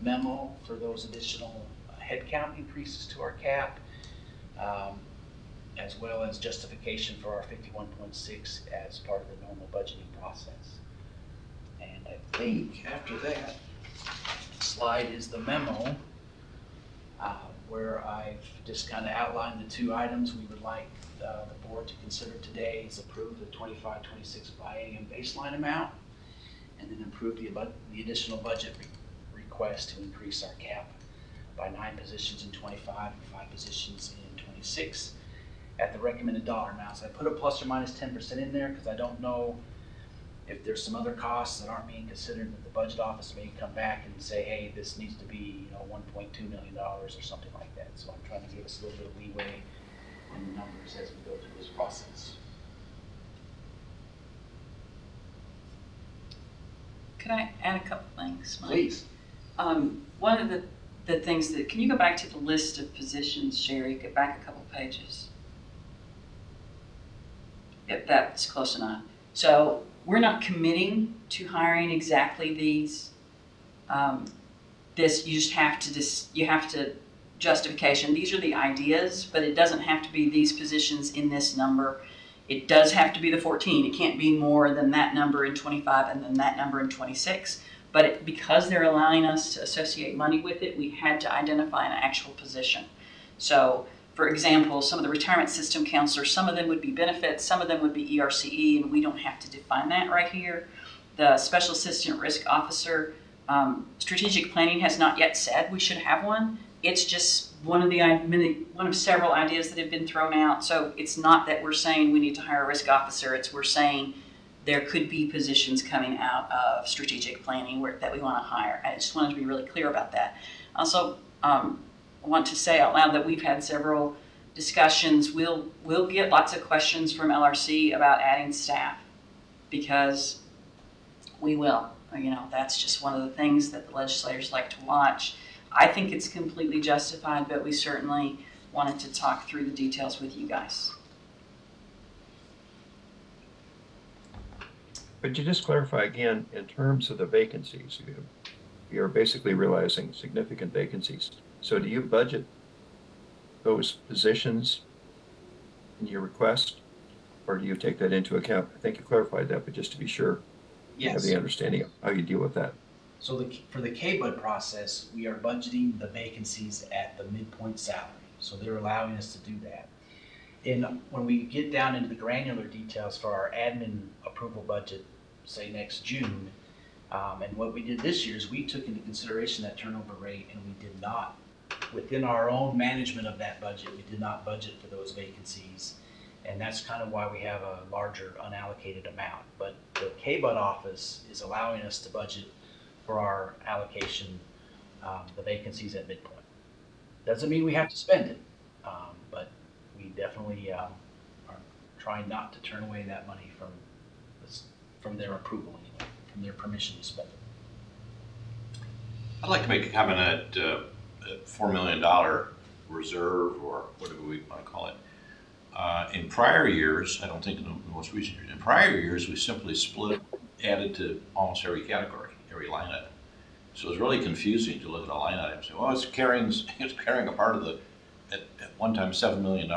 memo for those additional headcount increases to our cap, as well as justification for our 51.6 as part of the normal budgeting process. And I think after that slide is the memo, where I've just kind of outlined the two items we would like the board to consider today is approve the 25-26 biennium baseline amount, and then approve the additional budget request to increase our cap by 9 positions in 25 and 5 positions in 26 at the recommended dollar amounts. I put a plus or minus 10% in there because I don't know if there's some other costs that aren't being considered that the budget office may come back and say, hey, this needs to be, $1.2 million or something like that. So I'm trying to give us a little bit of leeway in the numbers as we go through this process. Could I add a couple things, Mike? Please. One of the things that, can you go back to the list of positions, Sherry? Get back a couple pages. Yep, that's close enough. So we're not committing to hiring exactly these. You just have to justification. These are the ideas, but it doesn't have to be these positions in this number. It does have to be the 14. It can't be more than that number in 25 and then that number in 26. But because they're allowing us to associate money with it, we had to identify an actual position. So, for example, some of the retirement system counselors, some of them would be benefits, some of them would be ERCE, and we don't have to define that right here. The special assistant risk officer, strategic planning has not yet said we should have one. It's just one of several ideas that have been thrown out. So it's not that we're saying we need to hire a risk officer. We're saying there could be positions coming out of strategic planning that we want to hire. I just wanted to be really clear about that. Also, I want to say out loud that we've had several discussions. We'll get lots of questions from LRC about adding staff because we will. That's just one of the things that the legislators like to watch. I think it's completely justified, but we certainly wanted to talk through the details with you guys. Could you just clarify again, in terms of the vacancies, you're basically realizing significant vacancies. So do you budget those positions in your request, or do you take that into account? I think you clarified that, but just to be sure, you have the understanding of how you deal with that. So for the KBUD process, we are budgeting the vacancies at the midpoint salary. So they're allowing us to do that. And when we get down into the granular details for our admin approval budget, say next June, and what we did this year is we took into consideration that turnover rate, and we did not, within our own management of that budget, we did not budget for those vacancies. And that's kind of why we have a larger unallocated amount. But the KBUD office is allowing us to budget for our allocation, the vacancies at midpoint. Doesn't mean we have to spend it, but we definitely are trying not to turn away that money from their approval anyway, from their permission to spend it. I'd like to make a comment at $4 million reserve, or whatever we want to call it. In prior years, I don't think in the most recent years, in prior years, we simply split it, added to almost every category, every line item. So it's really confusing to look at a line item and say, well, it's carrying a part of at one time $7 million.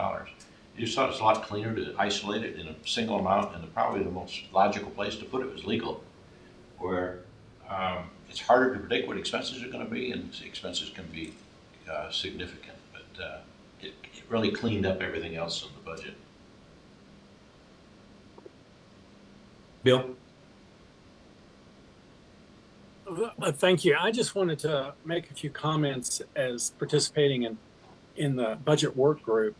You just thought it's a lot cleaner to isolate it in a single amount, and probably the most logical place to put it was legal, where it's harder to predict what expenses are going to be, and expenses can be significant, but it really cleaned up everything else in the budget. Bill? Thank you. I just wanted to make a few comments as participating in the budget work group.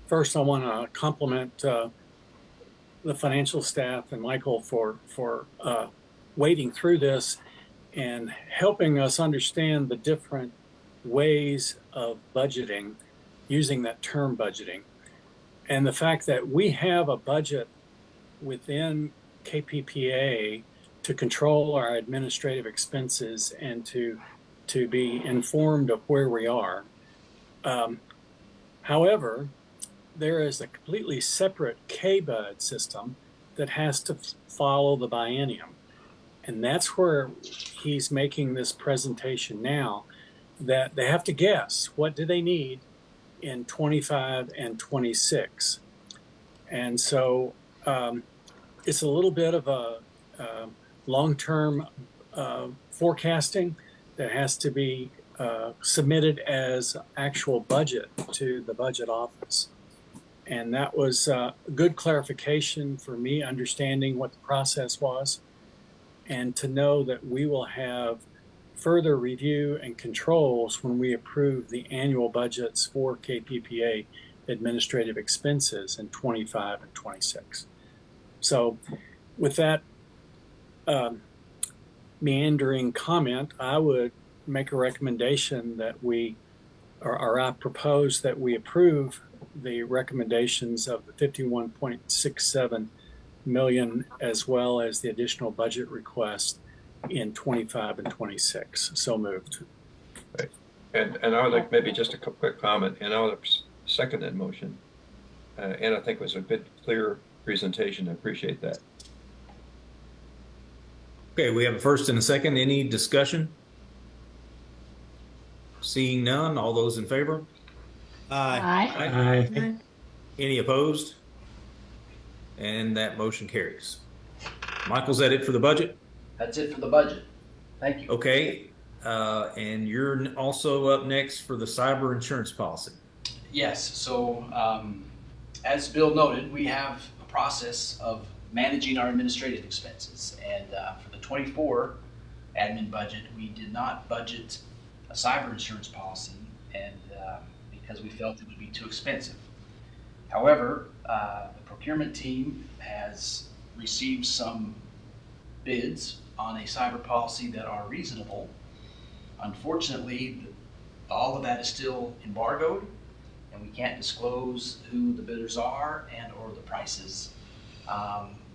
First, I want to compliment the financial staff and Michael for wading through this. and helping us understand the different ways of budgeting, using that term budgeting. And the fact that we have a budget within KPPA to control our administrative expenses and to be informed of where we are. However, there is a completely separate KBUD system that has to follow the biennium. And that's where he's making this presentation now, that they have to guess what do they need in 25 and 26. And so it's a little bit of a long-term forecasting that has to be submitted as actual budget to the budget office. And that was a good clarification for me, understanding what the process was, and to know that we will have further review and controls when we approve the annual budgets for KPPA administrative expenses in 25 and 26. So with that meandering comment, I would make a recommendation that we, or I propose that we approve the recommendations of the 51.67 million as well as the additional budget request in 25 and 26. So moved. Right. And I would like maybe just a quick comment, and I would second that motion. And I think it was a good, clear presentation. I appreciate that. Okay, we have a first and a second. Any discussion? Seeing none, all those in favor? Aye. Aye. Any opposed? And that motion carries. Michael, is that it for the budget? That's it for the budget. Thank you. Okay, and you're also up next for the cyber insurance policy. Yes, so as Bill noted, we have a process of managing our administrative expenses. And for the 24 admin budget, we did not budget a cyber insurance policy, and because we felt it would be too expensive. However, the procurement team has received some bids on a cyber policy that are reasonable. Unfortunately, all of that is still embargoed, and we can't disclose who the bidders are and or the prices.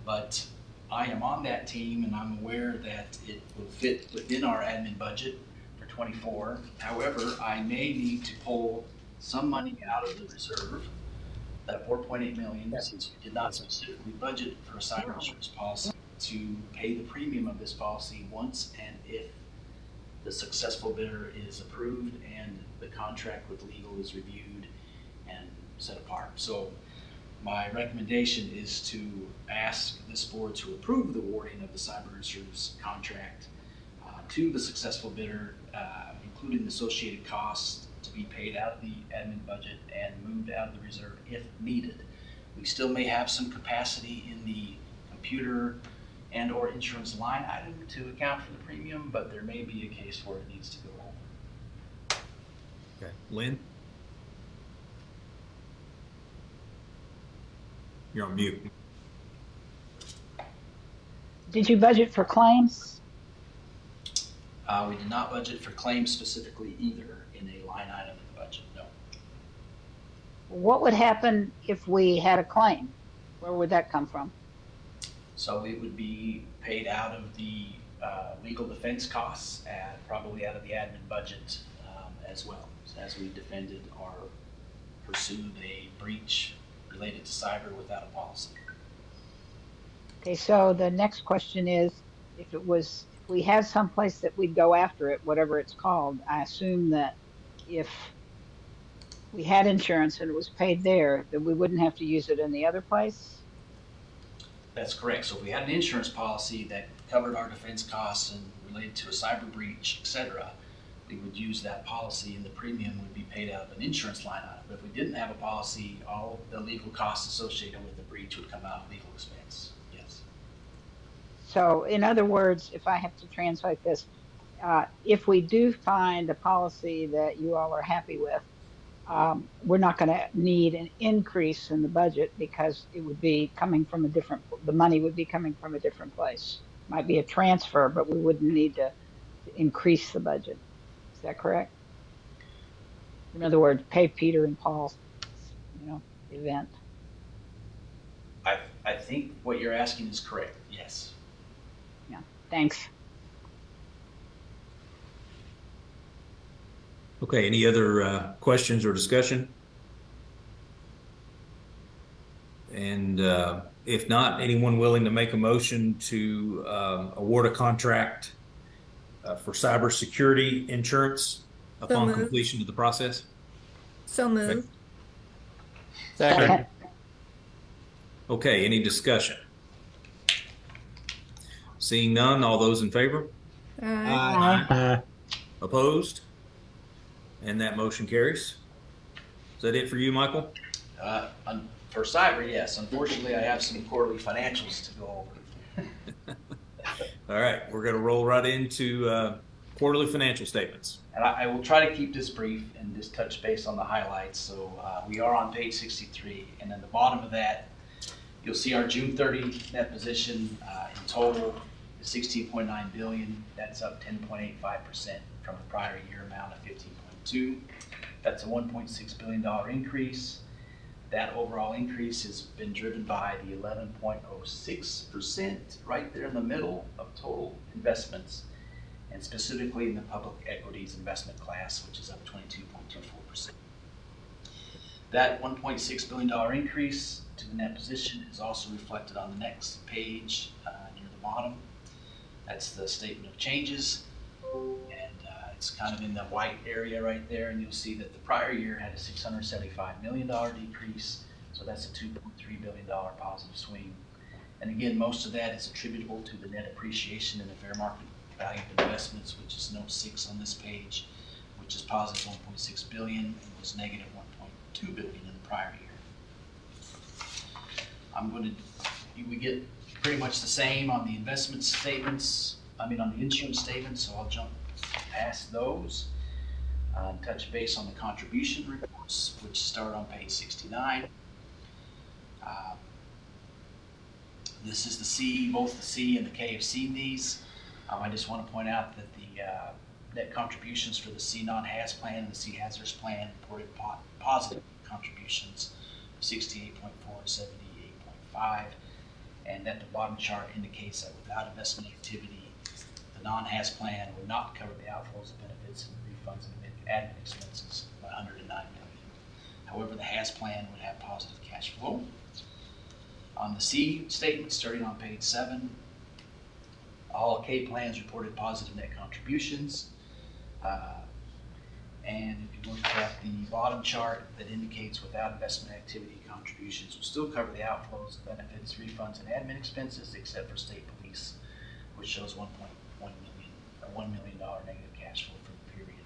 But I am on that team, and I'm aware that it will fit within our admin budget for 24. However, I may need to pull some money out of the reserve, that 4.8 million, since we did not specifically budget for a cyber insurance policy, to pay the premium of this policy once and if the successful bidder is approved and the contract with legal is reviewed and set apart. So my recommendation is to ask this board to approve the awarding of the cyber insurance contract to the successful bidder, including the associated costs to be paid out of the admin budget and moved out of the reserve if needed. We still may have some capacity in the computer and or insurance line item to account for the premium, but there may be a case where it needs to go over. Okay, Lynn? You're on mute. Did you budget for claims? We did not budget for claims specifically either in a line item in the budget, no. What would happen if we had a claim? Where would that come from? So it would be paid out of the legal defense costs and probably out of the admin budget as well, as we defended or pursued a breach related to cyber without a policy. Okay, so the next question is, if we had someplace that we'd go after it, whatever it's called, I assume that if we had insurance and it was paid there, then we wouldn't have to use it in the other place? That's correct. So if we had an insurance policy that covered our defense costs and related to a cyber breach, etc., we would use that policy and the premium would be paid out of an insurance line item. But if we didn't have a policy, all the legal costs associated with the breach would come out of legal expense. Yes. So in other words, if I have to translate this, if we do find a policy that you all are happy with, we're not going to need an increase in the budget because it would be coming from the money would be coming from a different place. Might be a transfer, but we wouldn't need to to increase the budget. Is that correct? In other words, pay Peter and Paul's, event. I think what you're asking is correct. Yes. Yeah. Thanks. Okay, any other questions or discussion? And if not, anyone willing to make a motion to award a contract for cybersecurity insurance upon completion of the process? So moved. Second. Okay, any discussion? Seeing none, all those in favor? Aye. Opposed? And that motion carries. Is that it for you, Michael? For cyber, yes. Unfortunately, I have some quarterly financials to go over. All right, we're going to roll right into quarterly financial statements. And I will try to keep this brief and just touch base on the highlights. So we are on page 63, and at the bottom of that, you'll see our June 30 net position in total is 16.9 billion. That's up 10.85% from the prior year amount of 15.2. That's a $1.6 billion increase. That overall increase has been driven by the 11.06% right there in the middle of total investments, and specifically in the public equities investment class, which is up 22.24%. That $1.6 billion increase to the net position is also reflected on the next page near the bottom. That's the statement of changes, and it's kind of in the white area right there, and you'll see that the prior year had a $675 million decrease, so that's a $2.3 billion positive swing. And again, most of that is attributable to the net appreciation in the fair market value of investments, which is note 6 on this page, which is positive 1.6 billion and was negative 1.2 billion in the prior year. We get pretty much the same on the investment statements, on the insurance statements, so I'll jump past those and touch base on the contribution reports, which start on page 69. This is the C, both the C and the K have seen these. I just want to point out that the net contributions for the C non-HAZ plan and the C hazardous plan reported positive contributions of 68.4 and 78.5, and that the bottom chart indicates that without investment activity, the non-HAZ plan would not cover the outflows of benefits and refunds and admin expenses by 109 million. However, the HAZ plan would have positive cash flow. On the C statement, starting on page 7, all K plans reported positive net contributions. And if you look at the bottom chart that indicates without investment activity, contributions will still cover the outflows of benefits, refunds, and admin expenses, except for state police, which shows $1 million negative cash flow for the period.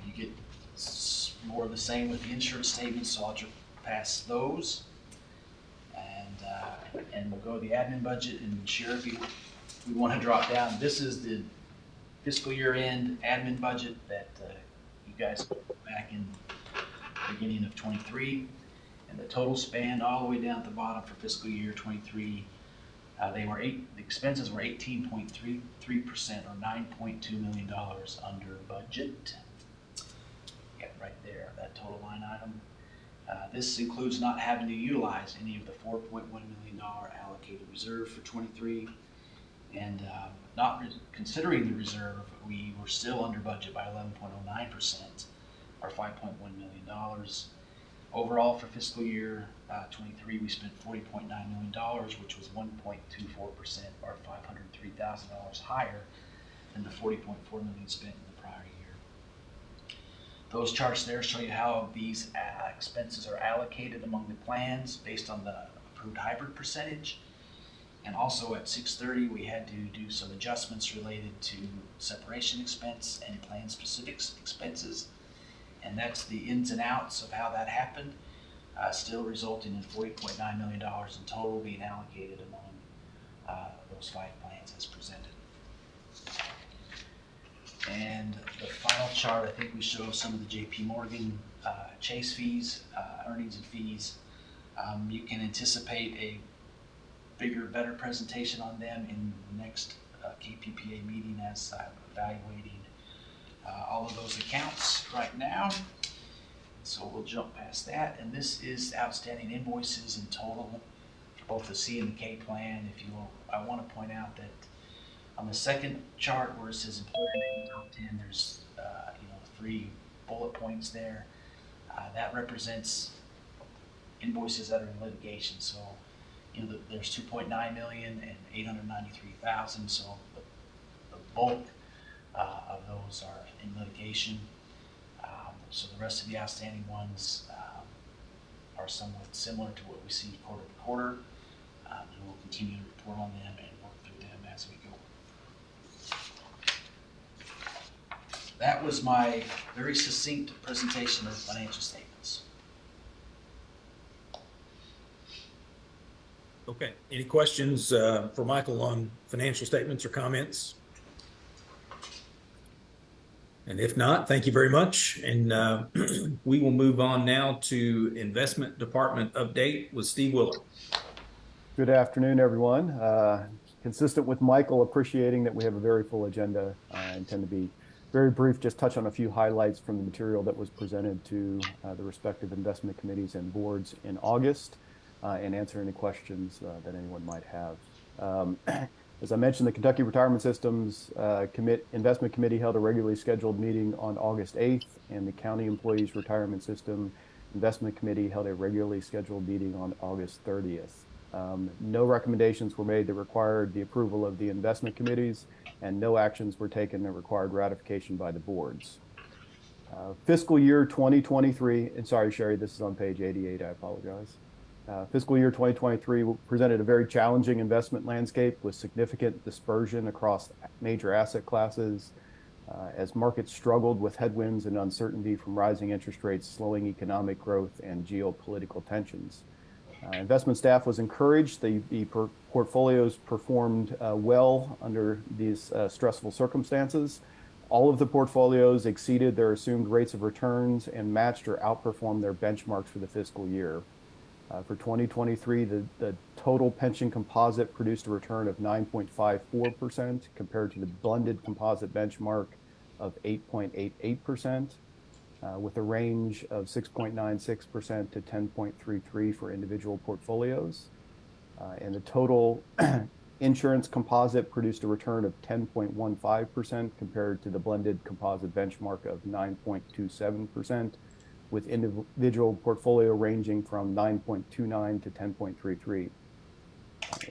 You get more of the same with the insurance statements, so I'll jump past those. And we'll go to the admin budget, and Sheriff, we want to drop down. This is the fiscal year end admin budget that you guys put back in the beginning of 23, and the total spend all the way down at the bottom for fiscal year 23. The expenses were 18.33% or $9.2 million under budget. Yeah, right there, that total line item. This includes not having to utilize any of the $4.1 million allocated reserve for 23, and not considering the reserve, we were still under budget by 11.09%, or $5.1 million. Overall, for fiscal year 23, we spent $40.9 million, which was 1.24%, or $503,000 higher than the $40.4 million spent in the prior year. Those charts there show you how these expenses are allocated among the plans based on the approved hybrid percentage. And also at 6:30, we had to do some adjustments related to separation expense and plan specific expenses. And that's the ins and outs of how that happened, still resulting in $40.9 million in total being allocated among those 5 plans as presented. And the final chart, I think we show some of the JP Morgan Chase fees, earnings and fees. You can anticipate a bigger, better presentation on them in the next KPPA meeting as I'm evaluating all of those accounts right now. So we'll jump past that. And this is outstanding invoices in total for both the C and the K plan. If you will, I want to point out that on the second chart where it says employer name top 10, there's 3 bullet points there. That represents invoices that are in litigation. So there's 2.9 million and 893,000. So the bulk of those are in litigation. So the rest of the outstanding ones are somewhat similar to what we see quarter to quarter. And we'll continue to report on them and work through them as we go. That was my very succinct presentation of financial statements. Okay. Any questions for Michael on financial statements or comments? And if not, thank you very much. And we will move on now to Investment Department update with Steve Willard. Good afternoon, everyone. Consistent with Michael, appreciating that we have a very full agenda. I intend to be very brief, just touch on a few highlights from the material that was presented to the respective investment committees and boards in August, and answer any questions that anyone might have. As I mentioned, the Kentucky Retirement Systems Investment Committee held a regularly scheduled meeting on August 8th, and the County Employees Retirement System Investment Committee held a regularly scheduled meeting on August 30th. No recommendations were made that required the approval of the investment committees, and no actions were taken that required ratification by the boards. Fiscal year 2023, and sorry, Sherry, this is on page 88, I apologize. Fiscal year 2023 presented a very challenging investment landscape with significant dispersion across major asset classes, as markets struggled with headwinds and uncertainty from rising interest rates, slowing economic growth, and geopolitical tensions. Investment staff was encouraged. The portfolios performed well under these stressful circumstances. All of the portfolios exceeded their assumed rates of returns and matched or outperformed their benchmarks for the fiscal year. For 2023, the total pension composite produced a return of 9.54% compared to the blended composite benchmark of 8.88%. With a range of 6.96% to 10.33% for individual portfolios. And the total insurance composite produced a return of 10.15% compared to the blended composite benchmark of 9.27%, with individual portfolio ranging from 9.29 to 10.33.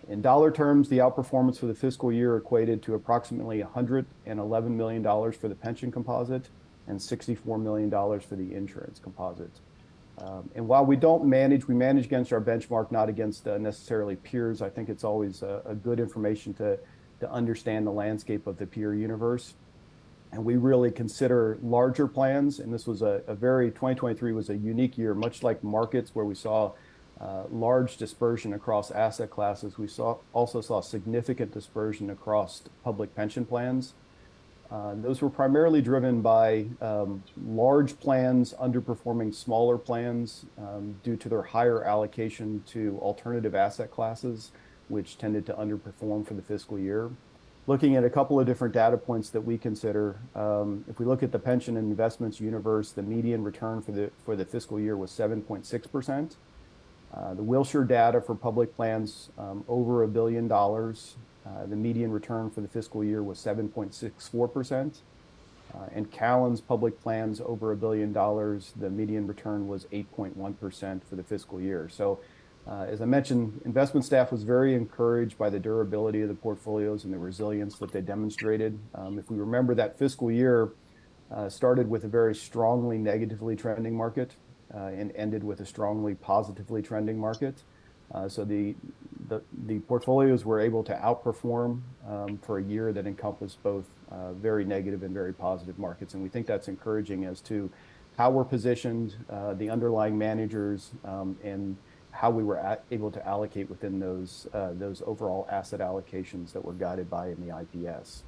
In dollar terms, the outperformance for the fiscal year equated to approximately $111 million for the pension composite and $64 million for the insurance composite. And while we manage against our benchmark, not against necessarily peers. I think it's always a good information to understand the landscape of the peer universe. And we really consider larger plans, and this was 2023 was a unique year, much like markets where we saw large dispersion across asset classes. We also saw significant dispersion across public pension plans. Those were primarily driven by large plans underperforming smaller plans due to their higher allocation to alternative asset classes, which tended to underperform for the fiscal year. Looking at a couple of different data points that we consider, if we look at the pension and investments universe, the median return for the fiscal year was 7.6%. The Wilshire data for public plans over $1 billion. The median return for the fiscal year was 7.64%. And Callan's public plans over $1 billion, the median return was 8.1% for the fiscal year. So as I mentioned, investment staff was very encouraged by the durability of the portfolios and the resilience that they demonstrated. If we remember, that fiscal year started with a very strongly negatively trending market and ended with a strongly positively trending market. So the portfolios were able to outperform for a year that encompassed both very negative and very positive markets. And we think that's encouraging as to how we're positioned, the underlying managers, and how we were able to allocate within those overall asset allocations that were guided by in the IPS.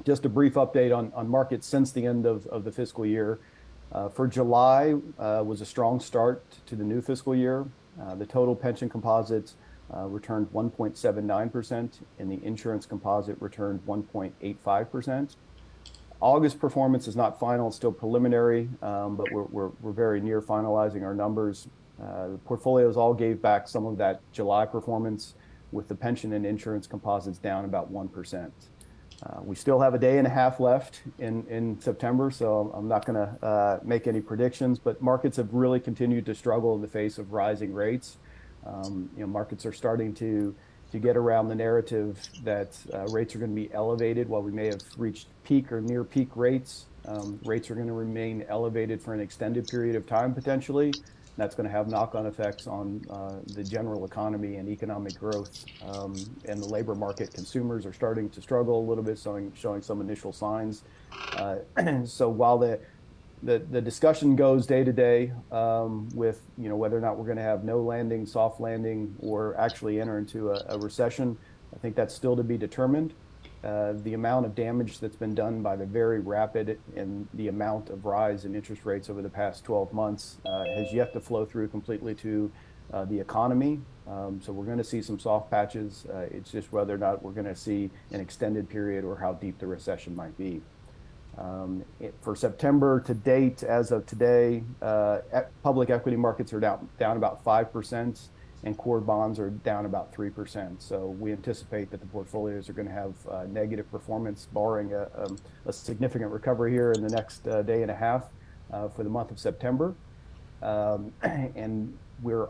Just a brief update on markets since the end of the fiscal year. For July was a strong start to the new fiscal year. The total pension composite returned 1.79%, and the insurance composite returned 1.85%. August performance is not final, it's still preliminary, but we're very near finalizing our numbers. The portfolios all gave back some of that July performance, with the pension and insurance composites down about 1%. We still have a day and a half left in September, so I'm not going to make any predictions, but markets have really continued to struggle in the face of rising rates. Markets are starting to get around the narrative that rates are going to be elevated. While we may have reached peak or near peak rates, rates are going to remain elevated for an extended period of time potentially. That's going to have knock-on effects on the general economy and economic growth. And the labor market, consumers are starting to struggle a little bit, showing some initial signs. So while the discussion goes day to day with whether or not we're going to have no landing, soft landing, or actually enter into a recession, I think that's still to be determined. The amount of damage that's been done by the very rapid and the amount of rise in interest rates over the past 12 months has yet to flow through completely to the economy. So we're going to see some soft patches. It's just whether or not we're going to see an extended period or how deep the recession might be. For September to date, as of today, public equity markets are down about 5%, and core bonds are down about 3%. So we anticipate that the portfolios are going to have negative performance, barring a significant recovery here in the next day and a half for the month of September. And we're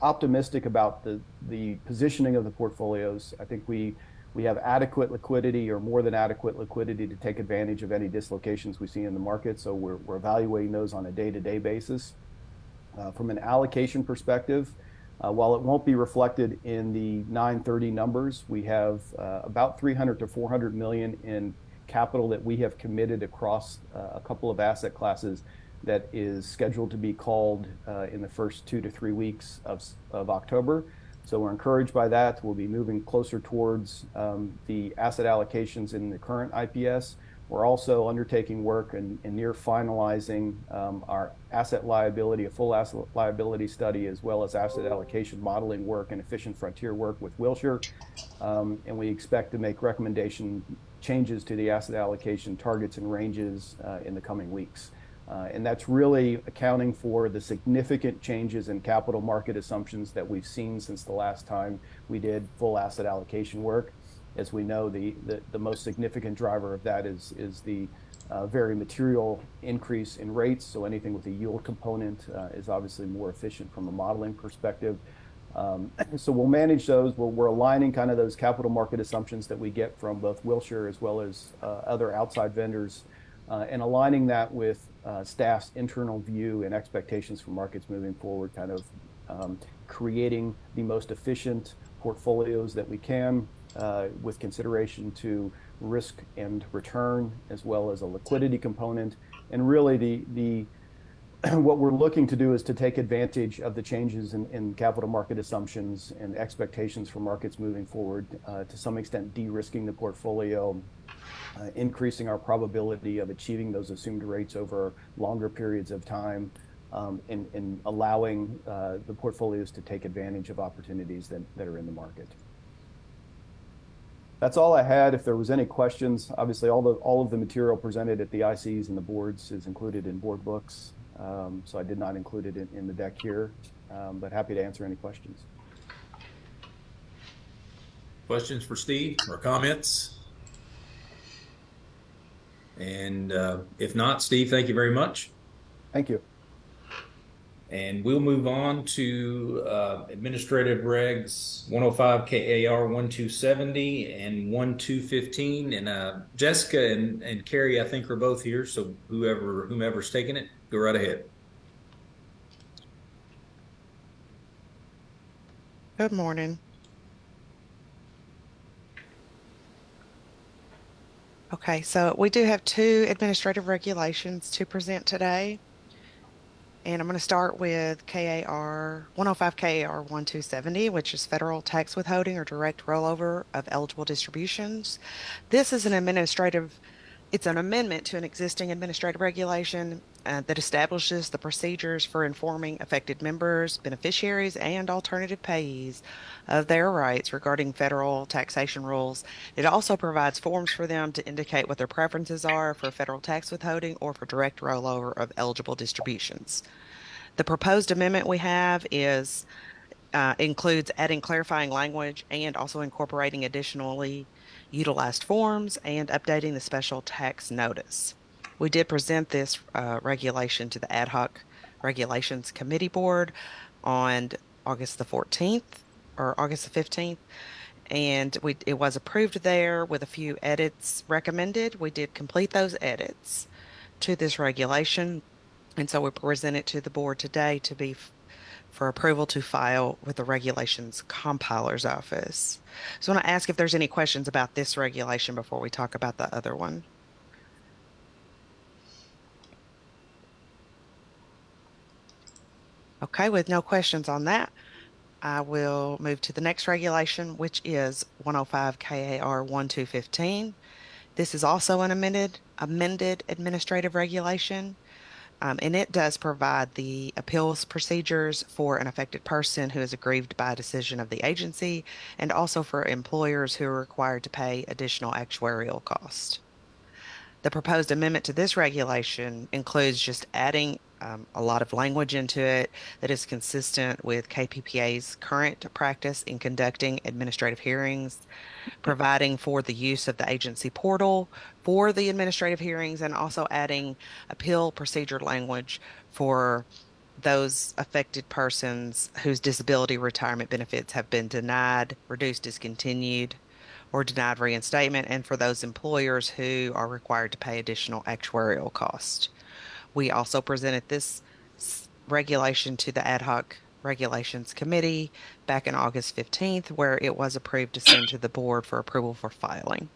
optimistic about the positioning of the portfolios. I think we have adequate liquidity, or more than adequate liquidity, to take advantage of any dislocations we see in the market. So we're evaluating those on a day-to-day basis. From an allocation perspective, while it won't be reflected in the 9/30 numbers, we have about $300 to $400 million in capital that we have committed across a couple of asset classes that is scheduled to be called in the first 2 to 3 weeks of October. So we're encouraged by that. We'll be moving closer towards the asset allocations in the current IPS. We're also undertaking work and near finalizing our asset liability, a full asset liability study, as well as asset allocation modeling work and efficient frontier work with Wilshire. And we expect to make recommendation changes to the asset allocation targets and ranges in the coming weeks. And that's really accounting for the significant changes in capital market assumptions that we've seen since the last time we did full asset allocation work. As we know, the most significant driver of that is the very material increase in rates. So anything with a yield component is obviously more efficient from a modeling perspective. So we'll manage those. We're aligning kind of those capital market assumptions that we get from both Wilshire as well as other outside vendors, and aligning that with staff's internal view and expectations for markets moving forward, kind of creating the most efficient portfolios that we can, with consideration to risk and return, as well as a liquidity component. And really what we're looking to do is to take advantage of the changes in capital market assumptions and expectations for markets moving forward, to some extent de-risking the portfolio, increasing our probability of achieving those assumed rates over longer periods of time, and allowing the portfolios to take advantage of opportunities that are in the market. That's all I had. If there was any questions, obviously all of the material presented at the ICs and the boards is included in board books. So I did not include it in the deck here, but happy to answer any questions. Questions for Steve or comments? And if not, Steve, thank you very much. Thank you. And we'll move on to Administrative Regs 105 KAR 1270 and 1215. And Jessica and Carrie, I think, are both here. So whomever's taking it, go right ahead. Good morning. Okay, so we do have 2 administrative regulations to present today. And I'm going to start with KAR 105 KAR 1270, which is federal tax withholding or direct rollover of eligible distributions. This is an administrative It's an amendment to an existing administrative regulation that establishes the procedures for informing affected members, beneficiaries, and alternative payees of their rights regarding federal taxation rules. It also provides forms for them to indicate what their preferences are for federal tax withholding or for direct rollover of eligible distributions. The proposed amendment we have is includes adding clarifying language and also incorporating additionally utilized forms and updating the special tax notice. We did present this regulation to the Ad hoc Regulations Committee Board on August the 14th or August the 15th, and it was approved there with a few edits recommended. We did complete those edits to this regulation, and so we present it to the board today to be for approval to file with the Regulations Compiler's Office. So I want to ask if there's any questions about this regulation before we talk about the other one. Okay, with no questions on that, I will move to the next regulation, which is 105 KAR 1215. This is also an amended administrative regulation. And it does provide the appeals procedures for an affected person who is aggrieved by a decision of the agency, and also for employers who are required to pay additional actuarial costs. The proposed amendment to this regulation includes just adding a lot of language into it that is consistent with KPPA's current practice in conducting administrative hearings, providing for the use of the agency portal for the administrative hearings, and also adding appeal procedure language for those affected persons whose disability retirement benefits have been denied, reduced, discontinued, or denied reinstatement, and for those employers who are required to pay additional actuarial costs. We also presented this regulation to the Ad hoc Regulations Committee back on August 15th, where it was approved to send to the board for approval for filing.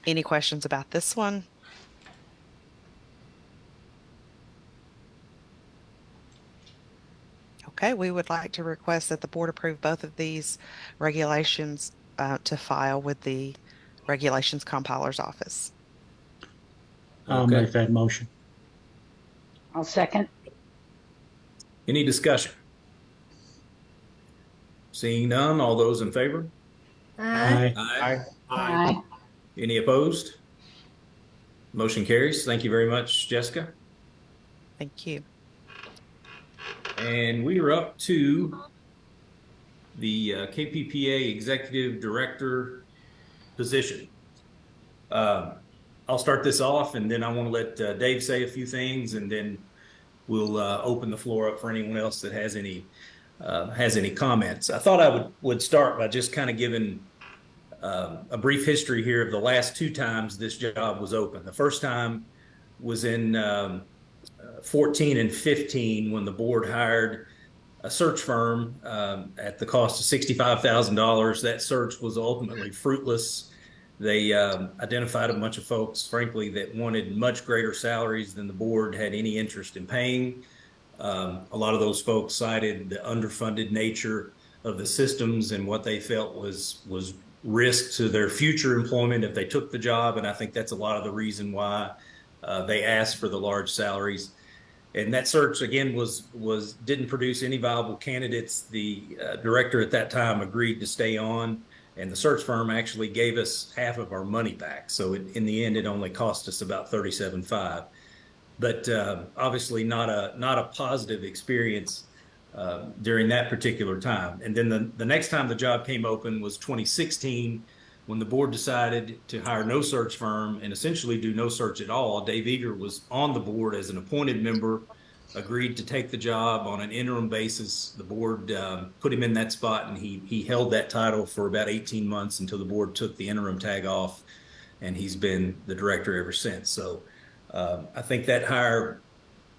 Any questions about this one? Okay, we would like to request that the board approve both of these regulations to file with the Regulations Compiler's Office. I'll make that motion. I'll second. Any discussion? Seeing none, all those in favor? Aye. Aye. Aye. Any opposed? Motion carries. Thank you very much, Jessica. Thank you. And we are up to the KPPA Executive Director position. I'll start this off, and then I want to let Dave say a few things, and then we'll open the floor up for anyone else that has any comments. I thought I would start by just kind of giving a brief history here of the last two times this job was open. The first time was in 14 and 15 when the board hired a search firm at the cost of $65,000. That search was ultimately fruitless. They identified a bunch of folks, frankly, that wanted much greater salaries than the board had any interest in paying. A lot of those folks cited the underfunded nature of the systems and what they felt was risk to their future employment if they took the job. And I think that's a lot of the reason why they asked for the large salaries. And that search, again, didn't produce any viable candidates. The director at that time agreed to stay on, and the search firm actually gave us half of our money back. So in the end, it only cost us about $37,500. But obviously not a positive experience during that particular time. And then the next time the job came open was 2016, when the board decided to hire no search firm and essentially do no search at all. Dave Eager was on the board as an appointed member, agreed to take the job on an interim basis. The board put him in that spot, and he held that title for about 18 months until the board took the interim tag off, and he's been the director ever since. So I think that hire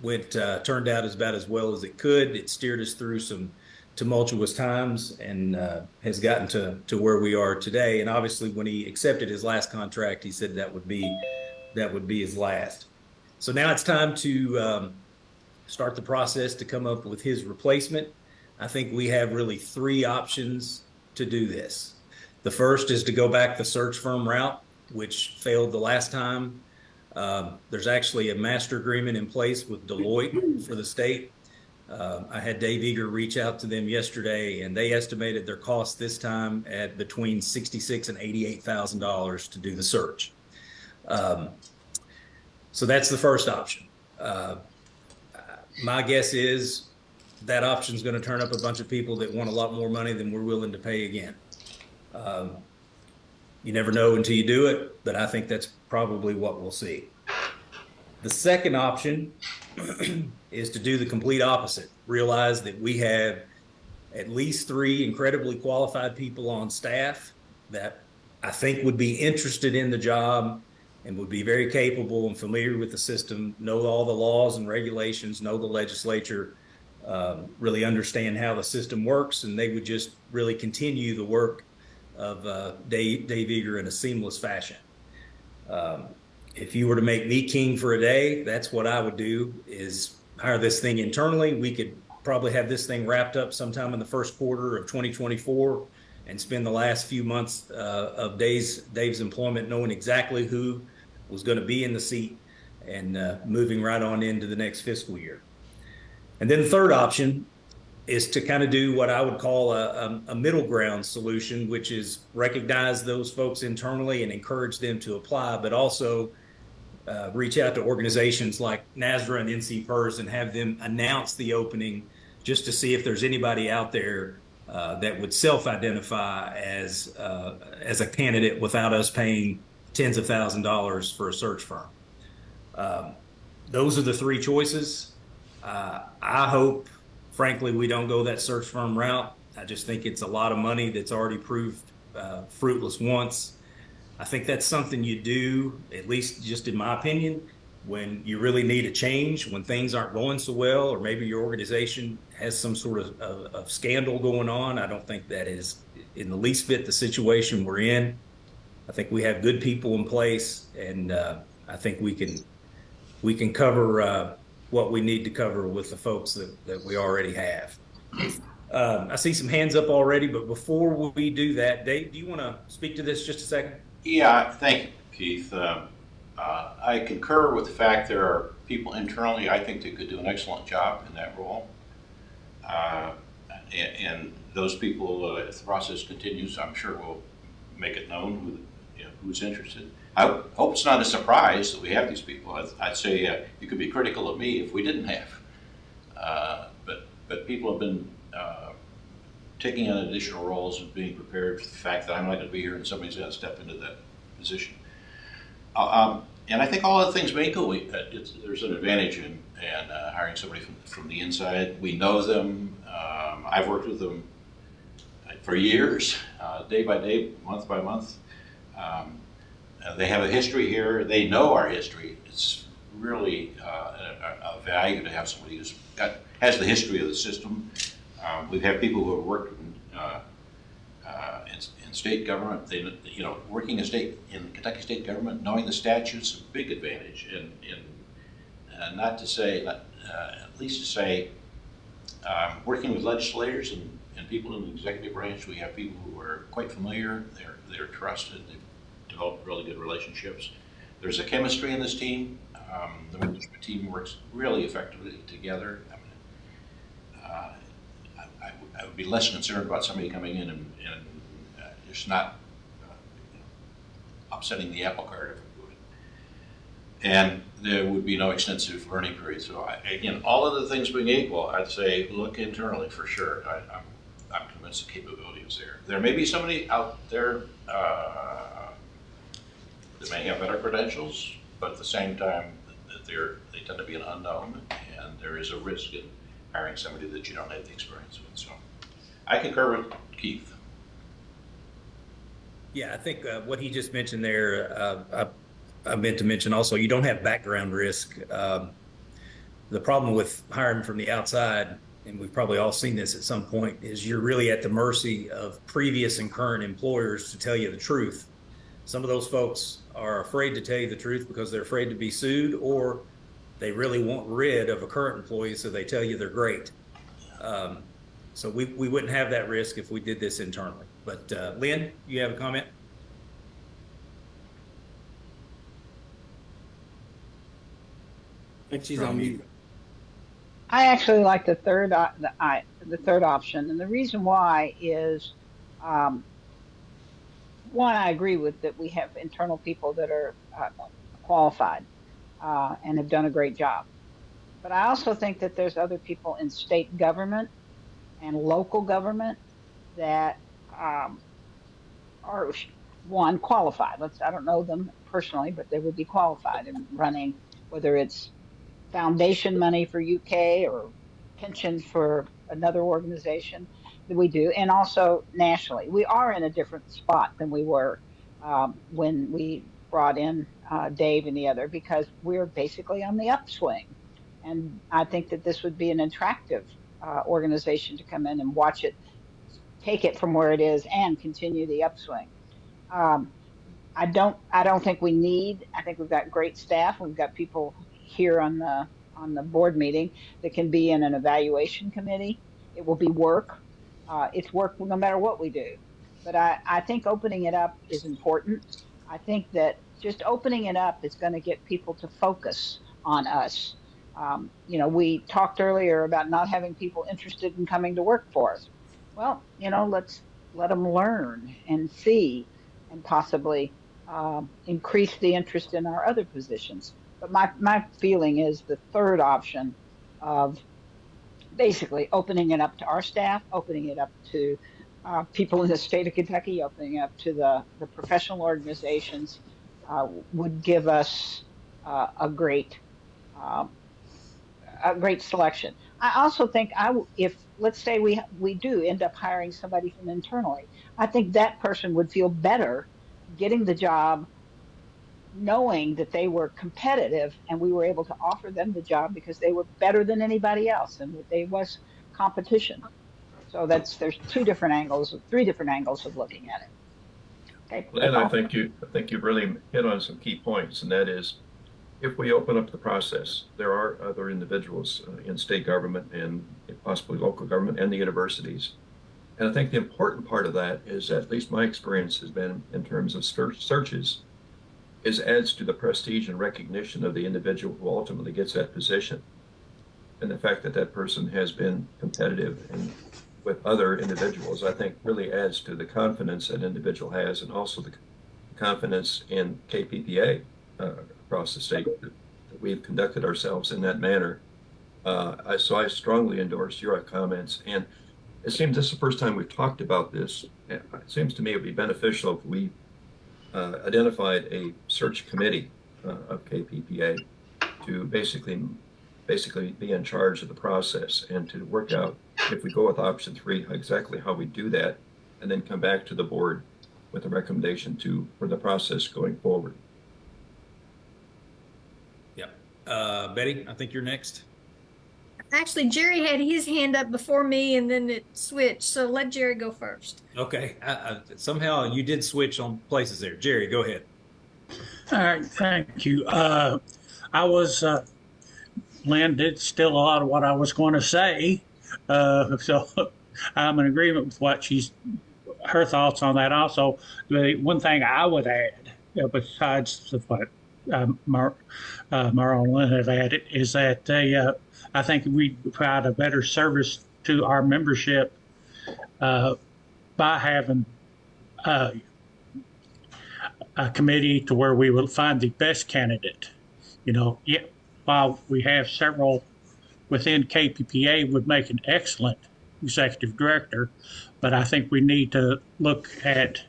turned out about as well as it could. It steered us through some tumultuous times and has gotten to where we are today. And obviously, when he accepted his last contract, he said that would be his last. So now it's time to start the process to come up with his replacement. I think we have really three options to do this. The first is to go back the search firm route. which failed the last time. There's actually a master agreement in place with Deloitte for the state. I had Dave Eager reach out to them yesterday, and they estimated their cost this time at between $66,000 and $88,000 to do the search. So that's the first option. My guess is that option is going to turn up a bunch of people that want a lot more money than we're willing to pay again. You never know until you do it, but I think that's probably what we'll see. The second option is to do the complete opposite. Realize that we have at least 3 incredibly qualified people on staff that I think would be interested in the job and would be very capable and familiar with the system, know all the laws and regulations, know the legislature, really understand how the system works, and they would just really continue the work of Dave Eager in a seamless fashion. If you were to make me king for a day, that's what I would do, is hire this thing internally. We could probably have this thing wrapped up sometime in the first quarter of 2024 and spend the last few months of Dave's employment knowing exactly who was going to be in the seat and moving right on into the next fiscal year. And then the third option is to kind of do what I would call a middle ground solution, which is recognize those folks internally and encourage them to apply, but also reach out to organizations like NASRA and NC-PERS and have them announce the opening just to see if there's anybody out there that would self-identify as a candidate without us paying tens of thousands of dollars for a search firm. Those are the 3 choices. I hope, frankly, we don't go that search firm route. I just think it's a lot of money that's already proved fruitless once. I think that's something you do, at least just in my opinion, when you really need a change, when things aren't going so well, or maybe your organization has some sort of scandal going on. I don't think that is in the least bit the situation we're in. I think we have good people in place, and I think we can cover what we need to cover with the folks that we already have. I see some hands up already, but before we do that, Dave, do you want to speak to this just a second? Yeah, thank you, Keith. I concur with the fact there are people internally I think that could do an excellent job in that role. And those people, if the process continues, I'm sure we'll make it known who's interested. I hope it's not a surprise that we have these people. I'd say you could be critical of me if we didn't have. But people have been taking on additional roles and being prepared for the fact that I'm not going to be here and somebody's going to step into that position. And I think all other things may go. There's an advantage in hiring somebody from the inside. We know them. I've worked with them for years, day by day, month by month. They have a history here. They know our history. It's really a value to have somebody who's has the history of the system. We've had people who have worked in state government. Working in Kentucky state government, knowing the statutes is a big advantage. And not to say, at least to say, working with legislators and people in the executive branch, we have people who are quite familiar. They're trusted. They've developed really good relationships. There's a chemistry in this team. The management team works really effectively together. I would be less concerned about somebody coming in and just not upsetting the apple cart, if we would. And there would be no extensive learning period. So again, all of the things being equal, I'd say look internally for sure. I'm convinced the capability is there. There may be somebody out there that may have better credentials, but at the same time, they tend to be an unknown, and there is a risk in hiring somebody that you don't have the experience with. So I concur with Keith. Yeah, I think what he just mentioned there, I meant to mention also, you don't have background risk. The problem with hiring from the outside, and we've probably all seen this at some point, is you're really at the mercy of previous and current employers to tell you the truth. Some of those folks are afraid to tell you the truth because they're afraid to be sued, or they really want rid of a current employee, so they tell you they're great. So we wouldn't have that risk if we did this internally. But Lynn, you have a comment? think she's on mute. I actually like the third option, and the reason why is, um, one, I agree with that we have internal people that are qualified and have done a great job. But I also think that there's other people in state government and local government that um, are, one, qualified. I don't know them personally, but they would be qualified in running, whether it's foundation money for UK or pensions for another organization that we do, and also nationally. We are in a different spot than we were when we brought in Dave and the other, because we're basically on the upswing. And I think that this would be an attractive organization to come in and watch it, take it from where it is and continue the upswing. Um, I don't think we need, I think we've got great staff. We've got people here on the board meeting that can be in an evaluation committee. It will be work. It's work no matter what we do. But I think opening it up is important. I think that just opening it up is going to get people to focus on us. We talked earlier about not having people interested in coming to work for us. Well, let's let them learn and see and possibly increase the interest in our other positions. But my feeling is the third option of basically opening it up to our staff, opening it up to people in the state of Kentucky, opening it up to the professional organizations would give us a great um, a great selection. I also think if let's say we do end up hiring somebody from internally, I think that person would feel better getting the job, knowing that they were competitive and we were able to offer them the job because they were better than anybody else and that there was competition. So there's three different angles of looking at it. Okay. And I think you've really hit on some key points, and that is, if we open up the process, there are other individuals in state government and possibly local government and the universities. And I think the important part of that is, at least my experience has been in terms of searches, is adds to the prestige and recognition of the individual who ultimately gets that position. And the fact that that person has been competitive and with other individuals, I think really adds to the confidence that individual has, and also the confidence in KPPA across the state that we've conducted ourselves in that manner. So I strongly endorse your comments. And it seems this is the first time we've talked about this. It seems to me it would be beneficial if we identified a search committee of KPPA to basically be in charge of the process and to work out, if we go with option 3, exactly how we do that, and then come back to the board with a recommendation for the process going forward. Yep. Betty, I think you're next. Actually, Jerry had his hand up before me and then it switched. So let Jerry go first. Okay. Somehow you did switch on places there. Jerry, go ahead. All right, thank you. Lynn did still a lot of what I was going to say. So I'm in agreement with her thoughts on that. Also, the one thing I would add, besides what Mara and Lynn have added, is that I think we provide a better service to our membership by having a committee to where we will find the best candidate. While we have several within KPPA would make an excellent executive director, but I think we need to look at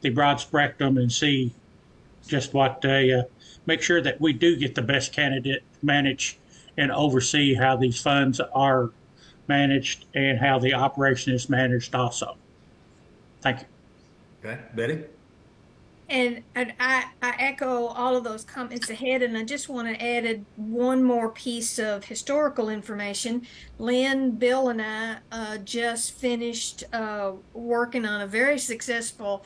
the broad spectrum and see just what make sure that we do get the best candidate to manage and oversee how these funds are managed and how the operation is managed also. Thank you. Okay, Betty? And I echo all of those comments ahead, and I just want to add one more piece of historical information. Lynn, Bill, and I just finished working on a very successful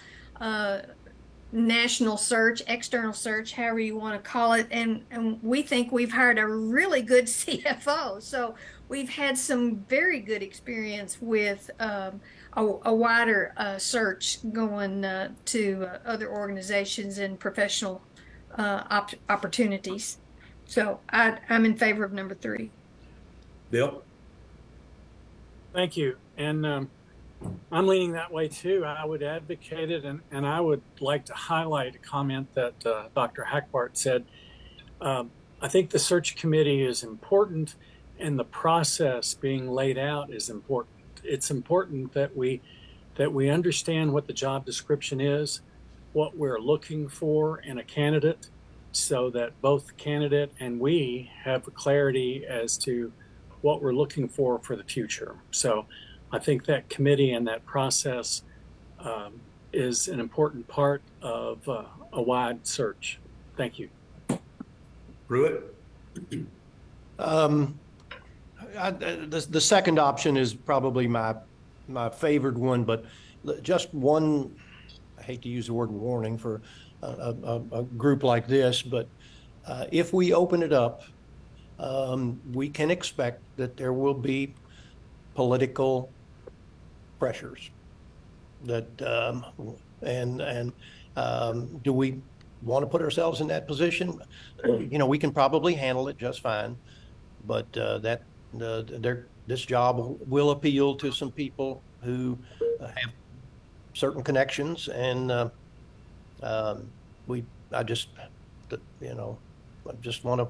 national search, external search, however you want to call it, and we think we've hired a really good CFO. So we've had some very good experience with a wider search going to other organizations and professional opportunities. So I'm in favor of number 3. Bill? Thank you. And I'm leaning that way too. I would advocate it, and I would like to highlight a comment that Dr. Hackbart said. I think the search committee is important, and the process being laid out is important. It's important that we understand what the job description is, what we're looking for in a candidate, so that both the candidate and we have clarity as to what we're looking for the future. So I think that committee and that process is an important part of a wide search. Thank you. Pruitt? The second option is probably my favored one, but just one, I hate to use the word warning for a group like this, but if we open it up, we can expect that there will be political pressures that do we want to put ourselves in that position? We can probably handle it just fine, but this job will appeal to some people who have certain connections, and I just want to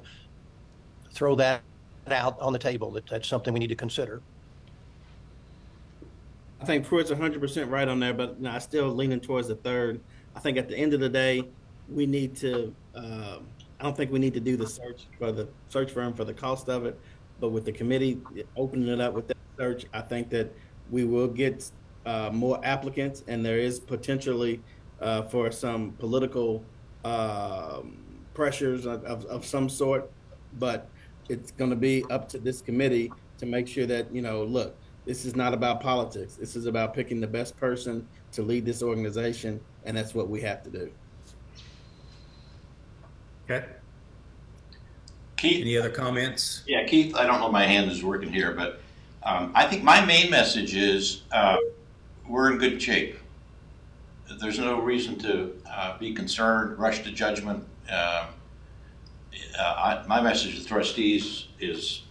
throw that out on the table. That's something we need to consider. I think Pruitt's 100% right on there, but I still leaning towards the third. I think at the end of the day, we need to. I don't think we need to do the search for the search firm for the cost of it, but with the committee opening it up with that search, I think that we will get more applicants, and there is potentially for some political pressures of some sort, but it's going to be up to this committee to make sure that, look, this is not about politics. This is about picking the best person to lead this organization, and that's what we have to do. Okay. Keith, any other comments? Yeah, Keith, I don't know if my hand is working here, but I think my main message is we're in good shape. There's no reason to be concerned, rush to judgment. My message to trustees is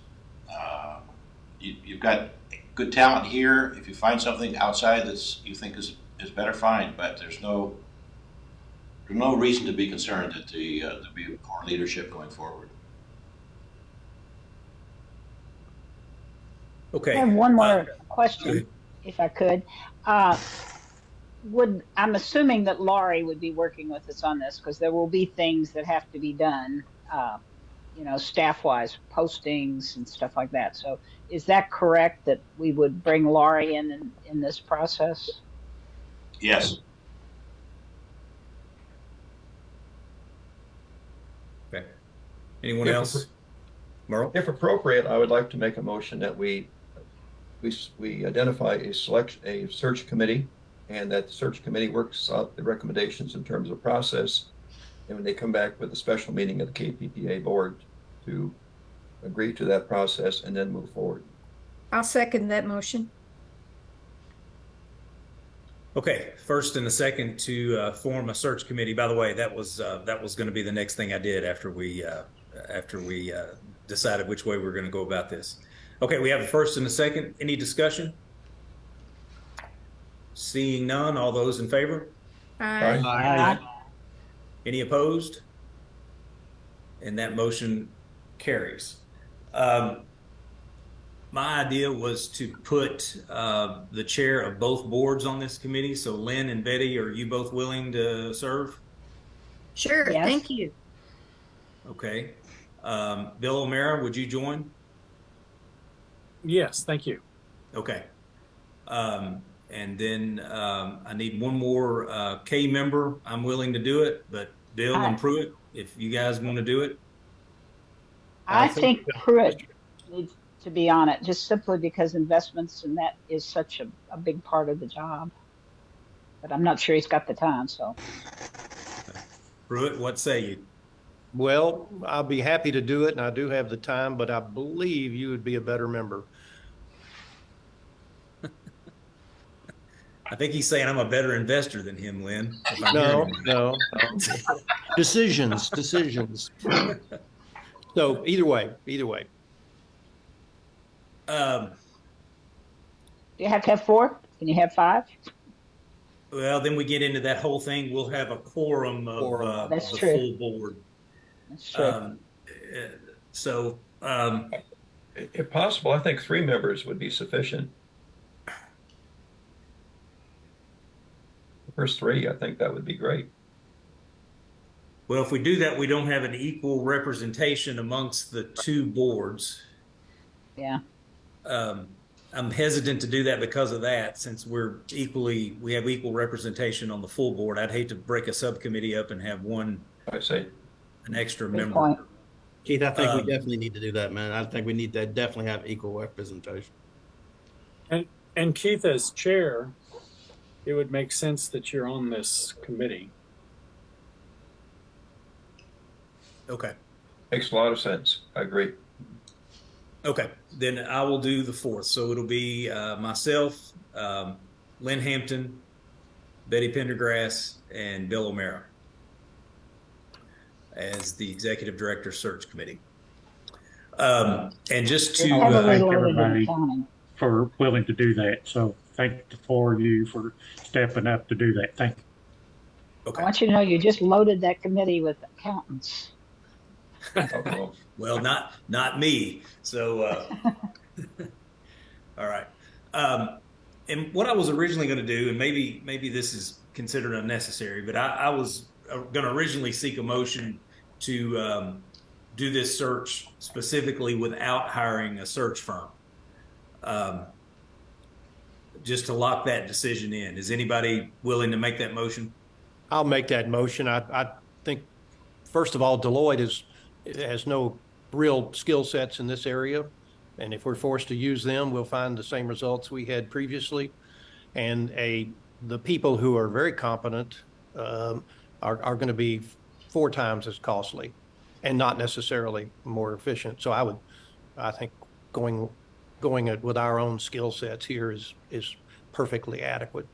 you've got good talent here. If you find something outside that you think is better, fine. But there's no reason to be concerned that the be poor leadership going forward. Okay. I have one more question, if I could. I'm assuming that Laurie would be working with us on this, because there will be things that have to be done, staff-wise, postings and stuff like that. So is that correct, that we would bring Laurie in this process? Yes. Okay. Anyone else? Merle? If appropriate, I would like to make a motion that we identify a search committee, and that the search committee works out the recommendations in terms of process, and when they come back with a special meeting of the KPPA board to agree to that process and then move forward. I'll second that motion. Okay, first and a second to form a search committee. By the way, that was going to be the next thing I did after we decided which way we were going to go about this. Okay, we have a first and a second. Any discussion? Seeing none, all those in favor? Aye. Aye. Any opposed? And that motion carries. My idea was to put the chair of both boards on this committee. So Lynn and Betty, are you both willing to serve? Sure, Yes. thank you. Okay. Bill O'Mara, would you join? Yes, thank you. Okay. And then I need one more K member. I'm willing to do it, but Bill and Pruitt, if you guys want to do it. I think Pruitt needs to be on it, just simply because investments and that is such a big part of the job. But I'm not sure he's got the time, so. Pruitt, what say you? Well, I'll be happy to do it, and I do have the time, but I believe you would be a better member. I think he's saying I'm a better investor than him, Lynn. No. Decisions. So either way. Do you have to have 4? Can you have 5? Well, then we get into that whole thing. We'll have a quorum of That's the true. full board. That's true. So, if possible, I think 3 members would be sufficient. The first 3, I think that would be great. well, if we do that, we don't have an equal representation amongst the 2 boards. Yeah. I'm hesitant to do that because of that, since we have equal representation on the full board. I'd hate to break a subcommittee up and have an extra Good member. point. Keith, I think we definitely need to do that, man. I think we need to definitely have equal representation. And Keith, as chair, it would make sense that you're on this committee. Okay. Makes a lot of sense. I agree. Okay, then I will do the 4th. So it'll be myself, Lynn Hampton, Betty Pendergrass, and Bill O'Mara as the executive director search committee. And just to thank everybody for willing to do that. So thank the 4 of you for stepping up to do that. Thank you. Okay. I want you to know you just loaded that committee with accountants. Well, not me. So, all right. And what I was originally going to do, and maybe this is considered unnecessary, but I was going to originally seek a motion to do this search specifically without hiring a search firm, just to lock that decision in. Is anybody willing to make that motion? I'll make that motion. I think, first of all, Deloitte has no real skill sets in this area. And if we're forced to use them, we'll find the same results we had previously. And the people who are very competent are going to be 4 times as costly and not necessarily more efficient. So I think going it with our own skill sets here is perfectly adequate.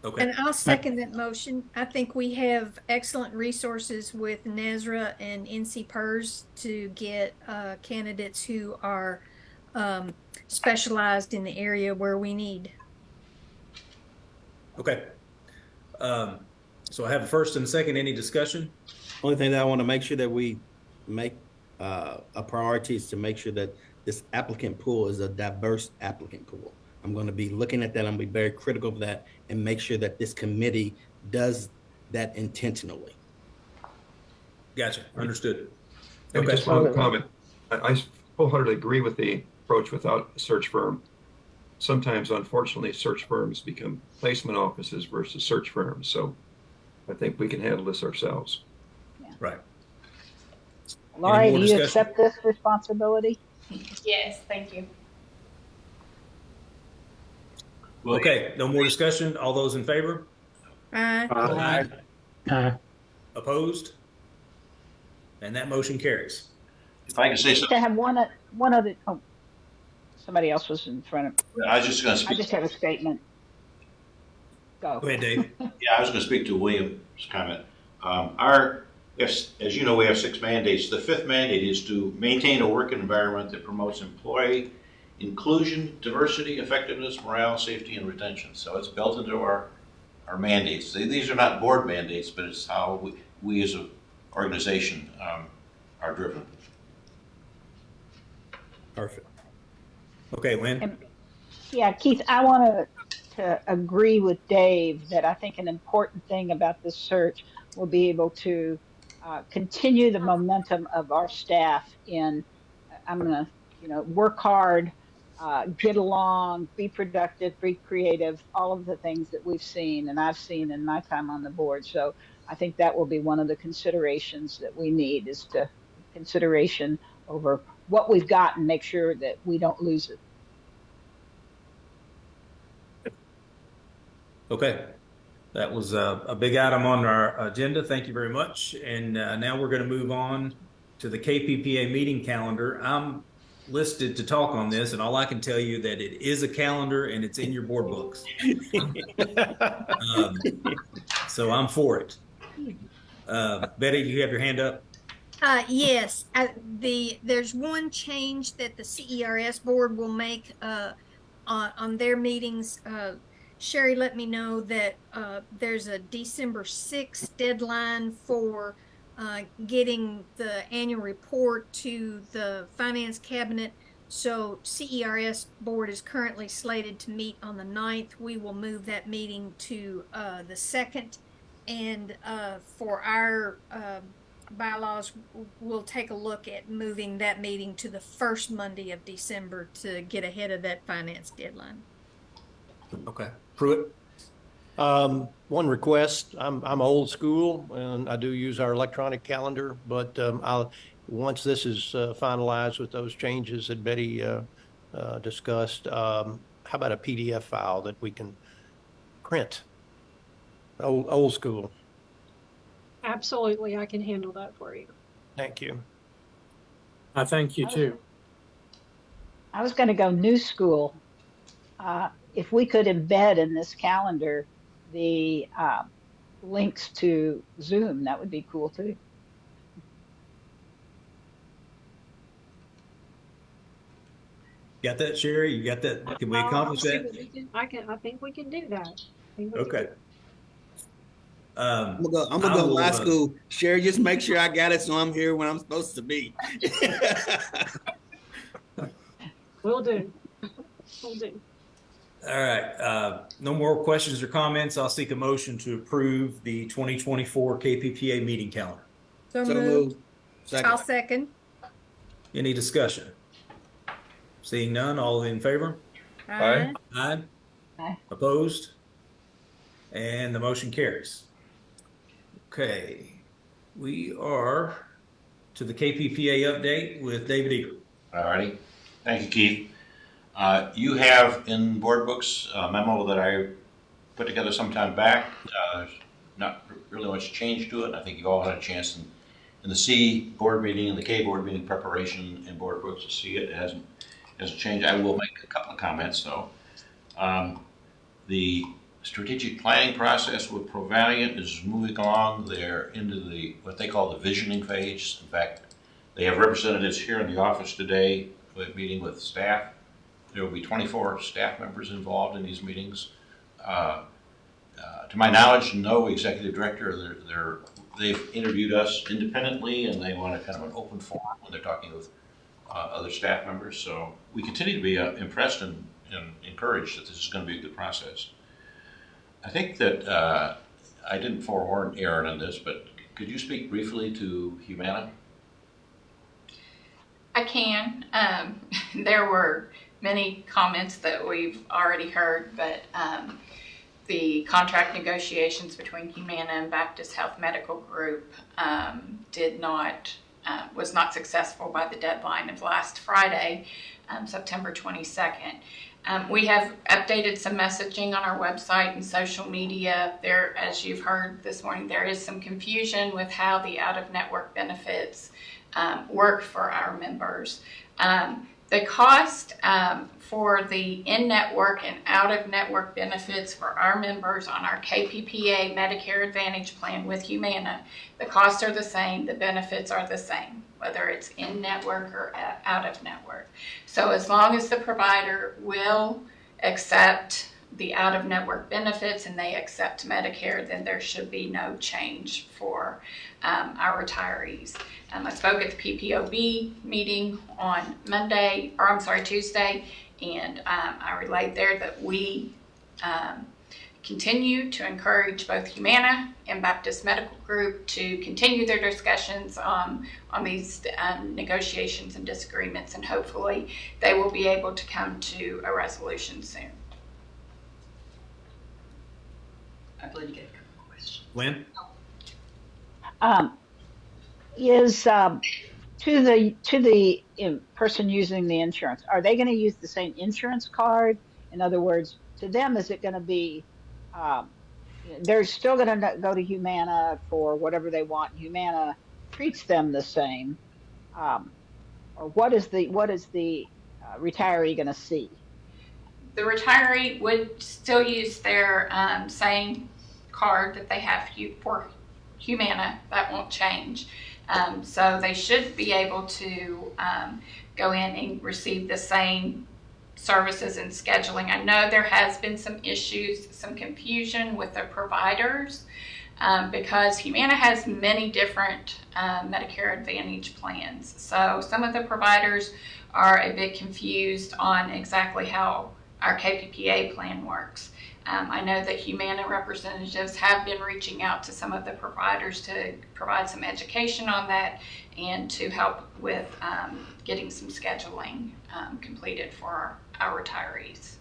Okay. And I'll second that motion. I think we have excellent resources with NASRA and NC PERS to get candidates who are specialized in the area where we need. Okay. So I have a first and a second. Any discussion? Only thing that I want to make sure that we make a priority is to make sure that this applicant pool is a diverse applicant pool. I'm going to be looking at that. I'm going to be very critical of that and make sure that this committee does that intentionally. Gotcha. Understood. Okay. Just one comment. I wholeheartedly agree with the approach without a search firm. Sometimes, unfortunately, search firms become placement offices versus search firms. So I think we can handle this ourselves. Yeah. Right. Laurie, do you accept this responsibility? Yes, thank you. Okay, no more discussion. All those in favor? Aye. Aye. Opposed? And that motion carries. If I can say something. To have one other, oh, somebody else was in front of. I was just going to speak. I just have a statement. Go ahead, Dave. Yeah, I was going to speak to William's comment. As you know, we have 6 mandates. The 5th mandate is to maintain a work environment that promotes employee inclusion, diversity, effectiveness, morale, safety, and retention. So it's built into our mandates. These are not board mandates, but it's how we as an organization are driven. Perfect. Okay, Lynn. Yeah, Keith, I want to agree with Dave that I think an important thing about this search will be able to continue the momentum of our staff in, I'm going to, work hard, get along, be productive, be creative, all of the things that we've seen and I've seen in my time on the board. So I think that will be one of the considerations that we need, is to consideration over what we've got and make sure that we don't lose it. Okay. That was a big item on our agenda. Thank you very much. And now we're going to move on to the KPPA meeting calendar. I'm listed to talk on this, and all I can tell you that it is a calendar and it's in your board books. So I'm for it. Betty, you have your hand up? Yes, there's one change that the CERS board will make on their meetings. Sherry let me know that there's a December 6th deadline for getting the annual report to the finance cabinet. So CERS board is currently slated to meet on the 9th. We will move that meeting to the 2nd. And for our bylaws, we'll take a look at moving that meeting to the first Monday of December to get ahead of that finance deadline. Okay. Pruitt? One request, I'm old school and I do use our electronic calendar, but once this is finalized with those changes that Betty discussed, how about a PDF file that we can print? Old school. Absolutely, I can handle that for you. Thank you. I thank you too. I was going to go new school. If we could embed in this calendar the links to Zoom, that would be cool too. Got that, Sherry? You got that? Can we accomplish that? I think we can do that. Okay. I'm gonna go live school. Sherry, just make sure I got it so I'm here when I'm supposed to be. Will do. Will do. All right. No more questions or comments. I'll seek a motion to approve the 2024 KPPA meeting calendar. So moved. Second. I'll second. Any discussion? Seeing none, all in favor? Aye. Aye. Aye. Opposed? And the motion carries. Okay. We are to the KPPA update with David Eager. All righty. Thank you, Keith. You have in board books a memo that I put together some time back. There's not really much change to it. I think you all had a chance in the C board meeting and the K board meeting preparation in board books to see it. It hasn't changed. I will make a couple of comments though. The strategic planning process with Provaliant is moving along. They're into what they call the visioning phase. In fact, they have representatives here in the office today with meeting with staff. There will be 24 staff members involved in these meetings. To my knowledge, no executive director. They've interviewed us independently, and they want a kind of an open forum when they're talking with other staff members. So we continue to be impressed and encouraged that this is going to be a good process. I think that I didn't forewarn Aaron on this, but could you speak briefly to Humana? I can. There were many comments that we've already heard, but the contract negotiations between Humana and Baptist Health Medical Group was not successful by the deadline of last Friday, September 22nd. We have updated some messaging on our website and social media. There, as you've heard this morning, there is some confusion with how the out-of-network benefits work for our members. The cost for the in-network and out-of-network benefits for our members on our KPPA Medicare Advantage plan with Humana, the costs are the same, the benefits are the same, whether it's in-network or out-of-network. So as long as the provider will accept the out-of-network benefits and they accept Medicare, then there should be no change for our retirees. I spoke at the PPOB meeting on Tuesday, and I relayed there that we continue to encourage both Humana and Baptist Medical Group to continue their discussions on these negotiations and disagreements, and hopefully they will be able to come to a resolution soon. I believe you gave a couple of questions. Lynn? Is to the person using the insurance, are they going to use the same insurance card? In other words, to them, is it going to be they're still going to go to Humana for whatever they want? Humana treats them the same, or what is the retiree going to see? The retiree would still use their same card that they have for Humana. That won't change. So they should be able to go in and receive the same services and scheduling. I know there has been some issues, some confusion with the providers because Humana has many different Medicare Advantage plans. So some of the providers are a bit confused on exactly how our KPPA plan works. I know that Humana representatives have been reaching out to some of the providers to provide some education on that and to help with getting some scheduling completed for our retirees.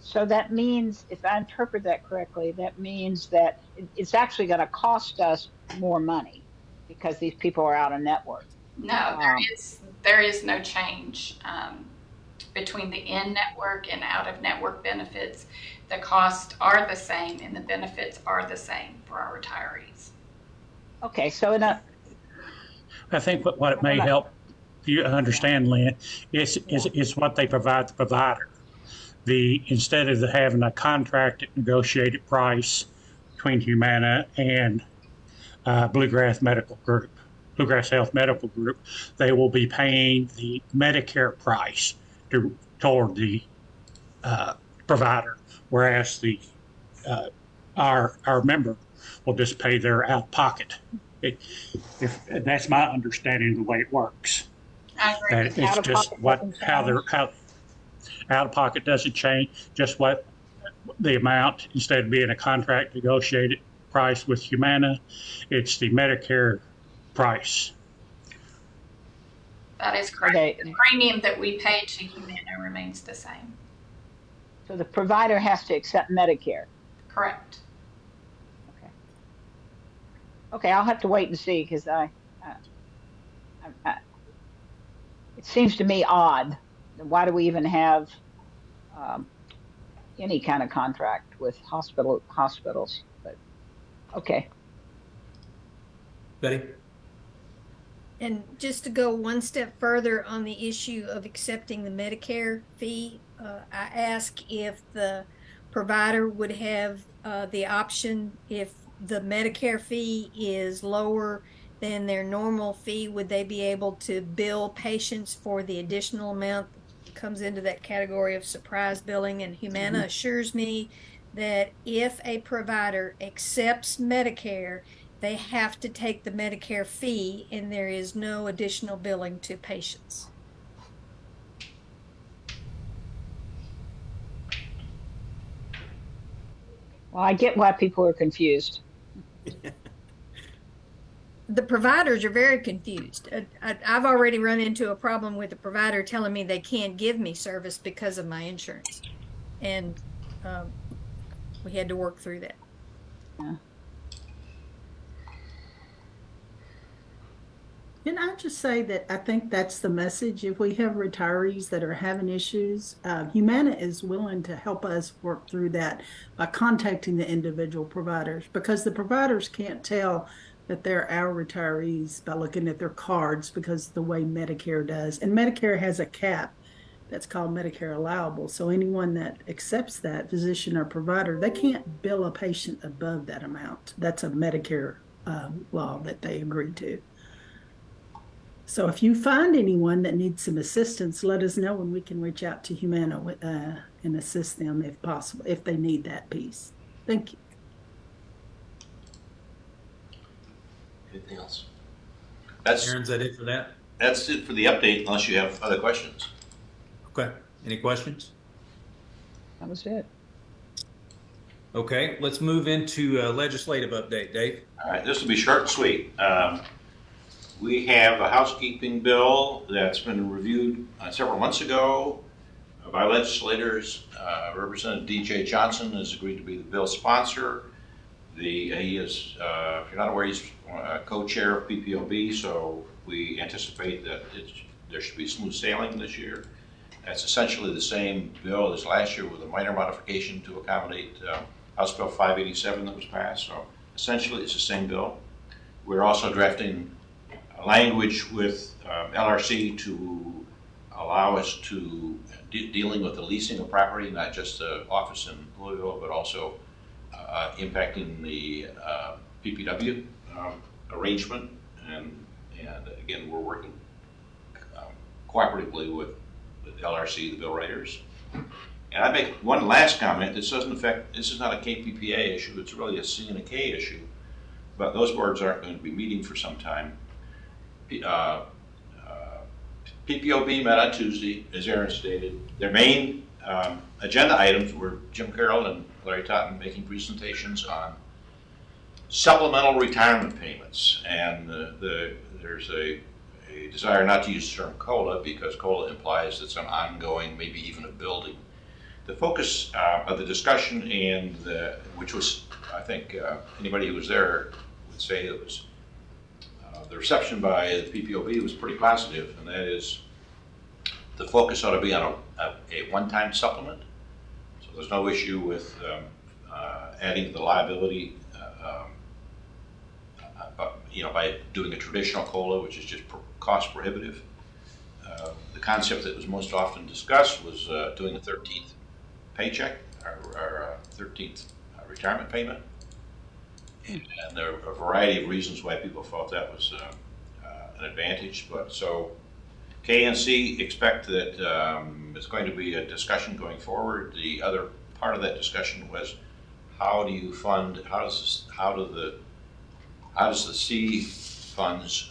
So that means, if I interpret that correctly, that means that it's actually going to cost us more money because these people are out of network. No, there is no change between the in-network and out-of-network benefits. The costs are the same and the benefits are the same for our retirees. Okay, so I think what it may help you understand, Lynn, is what they provide the provider. Instead of having a contracted negotiated price between Humana and Bluegrass Health Medical Group, they will be paying the Medicare price toward the provider, whereas our member will just pay their out of pocket. If that's my understanding of the way it works. I agree. That it's just how out of pocket doesn't change, just what the amount, instead of being a contract negotiated price with Humana, it's the Medicare price. That is correct. Okay. The premium that we pay to Humana remains the same. So the provider has to accept Medicare. Correct. Okay, I'll have to wait and see because it seems to me odd. Why do we even have any kind of contract with hospitals? But okay. Betty? And just to go one step further on the issue of accepting the Medicare fee, I asked if the provider would have the option, if the Medicare fee is lower than their normal fee, would they be able to bill patients for the additional amount that comes into that category of surprise billing? And Humana assures me that if a provider accepts Medicare, they have to take the Medicare fee and there is no additional billing to patients. Well, I get why people are confused. The providers are very confused. I've already run into a problem with the provider telling me they can't give me service because of my insurance. And we had to work through that. Yeah. Can I just say that I think that's the message. If we have retirees that are having issues, Humana is willing to help us work through that by contacting the individual providers, because the providers can't tell that they're our retirees by looking at their cards, because the way Medicare does. And Medicare has a cap that's called Medicare allowable. So anyone that accepts that, physician or provider, they can't bill a patient above that amount. That's a Medicare law that they agree to. So if you find anyone that needs some assistance, let us know and we can reach out to Humana and assist them if possible, if they need that piece. Thank you. Anything else? Aaron, is that it for that? That's it for the update, unless you have other questions. Okay. Any questions? That was it. Okay, let's move into legislative update, Dave. All right, this will be short and sweet. We have a housekeeping bill that's been reviewed several months ago by legislators. Representative D.J. Johnson has agreed to be the bill sponsor. He is, if you're not aware, he's co-chair of PPOB, so we anticipate that there should be smooth sailing this year. That's essentially the same bill as last year with a minor modification to accommodate House Bill 587 that was passed. So essentially it's the same bill. We're also drafting language with LRC to allow us to dealing with the leasing of property, not just the office in Louisville, but also impacting the PPW arrangement again, we're working cooperatively with LRC, the bill writers. And I make one last comment. This doesn't affect, this is not a KPPA issue, it's really a C and a K issue. But those boards aren't going to be meeting for some time. PPOB met on Tuesday, as Aaron stated. Their main agenda items were Jim Carroll and Larry Totten making presentations on supplemental retirement payments. And there's a desire not to use the term COLA because COLA implies that some ongoing, maybe even a building. The focus of the discussion, and which was, I think, anybody who was there would say it was, the reception by the PPOB was pretty positive, and that is the focus ought to be on a one-time supplement. So there's no issue with adding the liability, by doing a traditional COLA, which is just cost prohibitive. The concept that was most often discussed was doing a 13th paycheck or 13th retirement payment. And there are a variety of reasons why people felt that was an advantage. But so KNC expect that it's going to be a discussion going forward. The other part of that discussion was how do you fund, how does the C funds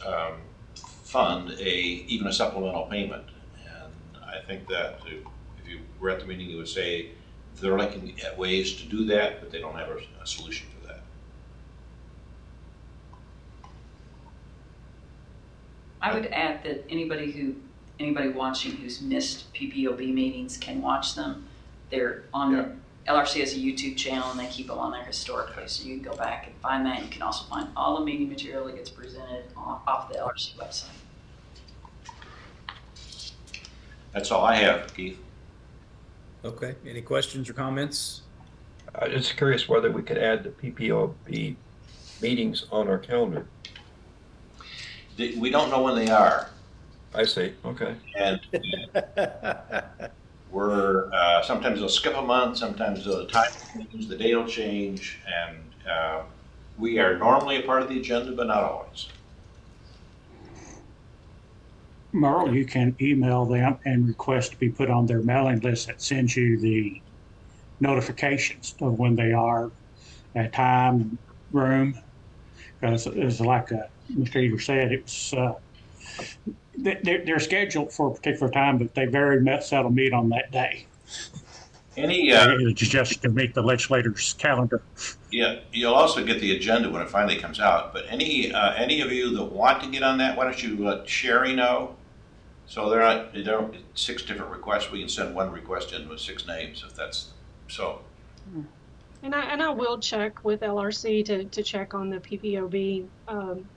fund even a supplemental payment? And I think that if you were at the meeting, you would say they're looking at ways to do that, but they don't have a solution for that. I would add that anybody watching who's missed PPOB meetings can watch them. They're on the LRC has a YouTube channel and they keep them on there historically, so you can go back and find that. You can also find all the meeting material that gets presented off the LRC website. That's all I have, Keith. Okay, any questions or comments? I'm just curious whether we could add the PPOB meetings on our calendar. We don't know when they are. I see, okay. And we're, sometimes they'll skip a month, sometimes the time change, the date will change, and we are normally a part of the agenda, but not always. Merle, you can email them and request to be put on their mailing list that sends you the notifications of when they are, at time, room. Because it's like Mr. Eater said, it's they're scheduled for a particular time, but they very seldom meet on that day. It's just to meet the legislator's calendar. Yeah, you'll also get the agenda when it finally comes out. But any of you that want to get on that, why don't you let Sherry know? So they don't get 6 different requests. We can send one request in with 6 names if that's so. And I will check with LRC to check on the PPOB.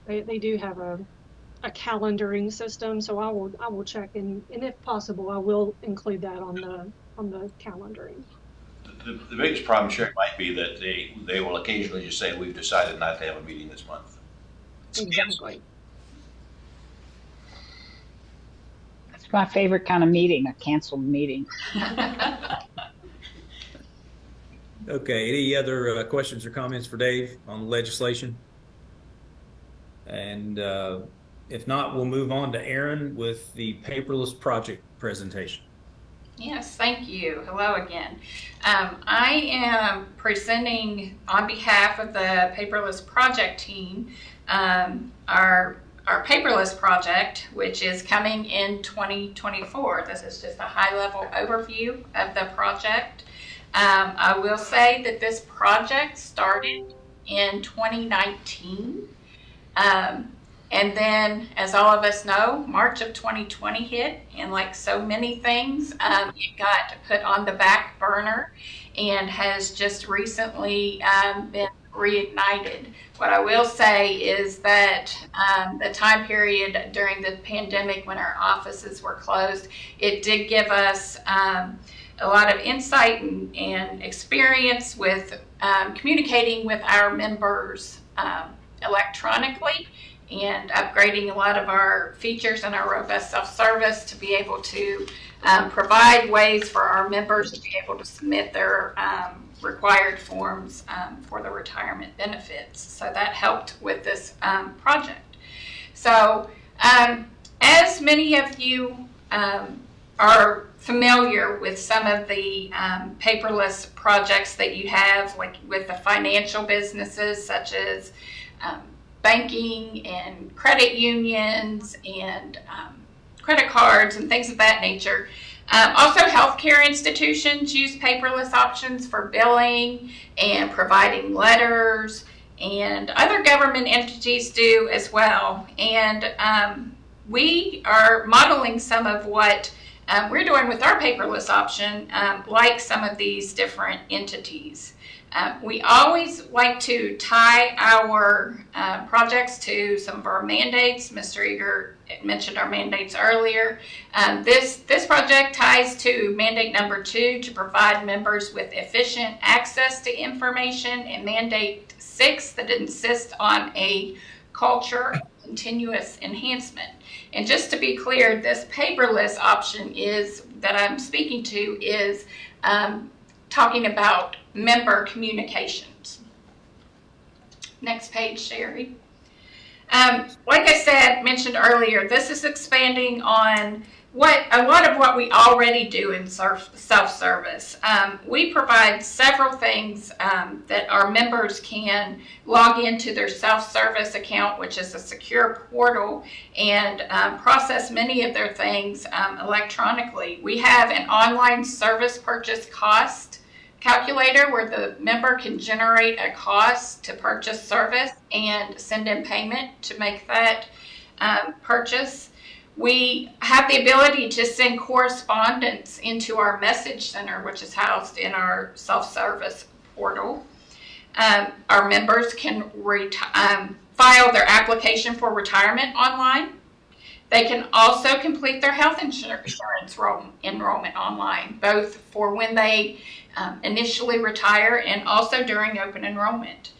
They do have a calendaring system, so I will check and if possible I will include that on the calendaring. The biggest problem, Sherry, might be that they will occasionally just say we've decided not to have a meeting this month. Exactly. That's my favorite kind of meeting, a canceled meeting. Okay, any other questions or comments for Dave on legislation? And if not, we'll move on to Aaron with the paperless project presentation. Yes, thank you. Hello again. I am presenting on behalf of the paperless project team our paperless project, which is coming in 2024. This is just a high-level overview of the project. I will say that this project started in 2019. And then, as all of us know, March of 2020 hit, and like so many things, it got put on the back burner and has just recently been reignited. What I will say is that the time period during the pandemic when our offices were closed, it did give us a lot of insight and experience with communicating with our members electronically and upgrading a lot of our features and our robust self-service to be able to provide ways for our members to be able to submit their required forms for the retirement benefits. So that helped with this project. So As many of you are familiar with some of the paperless projects that you have, like with the financial businesses such as banking and credit unions and credit cards and things of that nature. Also, healthcare institutions use paperless options for billing and providing letters, and other government entities do as well. And we are modeling some of what we're doing with our paperless option, like some of these different entities. We always like to tie our projects to some of our mandates. Mr. Eager mentioned our mandates earlier. This project ties to mandate number 2, to provide members with efficient access to information, and mandate 6, that insists on a culture of continuous enhancement. And just to be clear, this paperless option that I'm speaking to is talking about member communications. Next page, Sherry. Like I mentioned earlier, this is expanding on a lot of what we already do in self-service. We provide several things that our members can log into their self-service account, which is a secure portal, and process many of their things electronically. We have an online service purchase cost calculator where the member can generate a cost to purchase service and send in payment to make that purchase. We have the ability to send correspondence into our message center, which is housed in our self-service portal. Our members can file their application for retirement online. They can also complete their health insurance enrollment online, both for when they initially retire and also during open enrollment.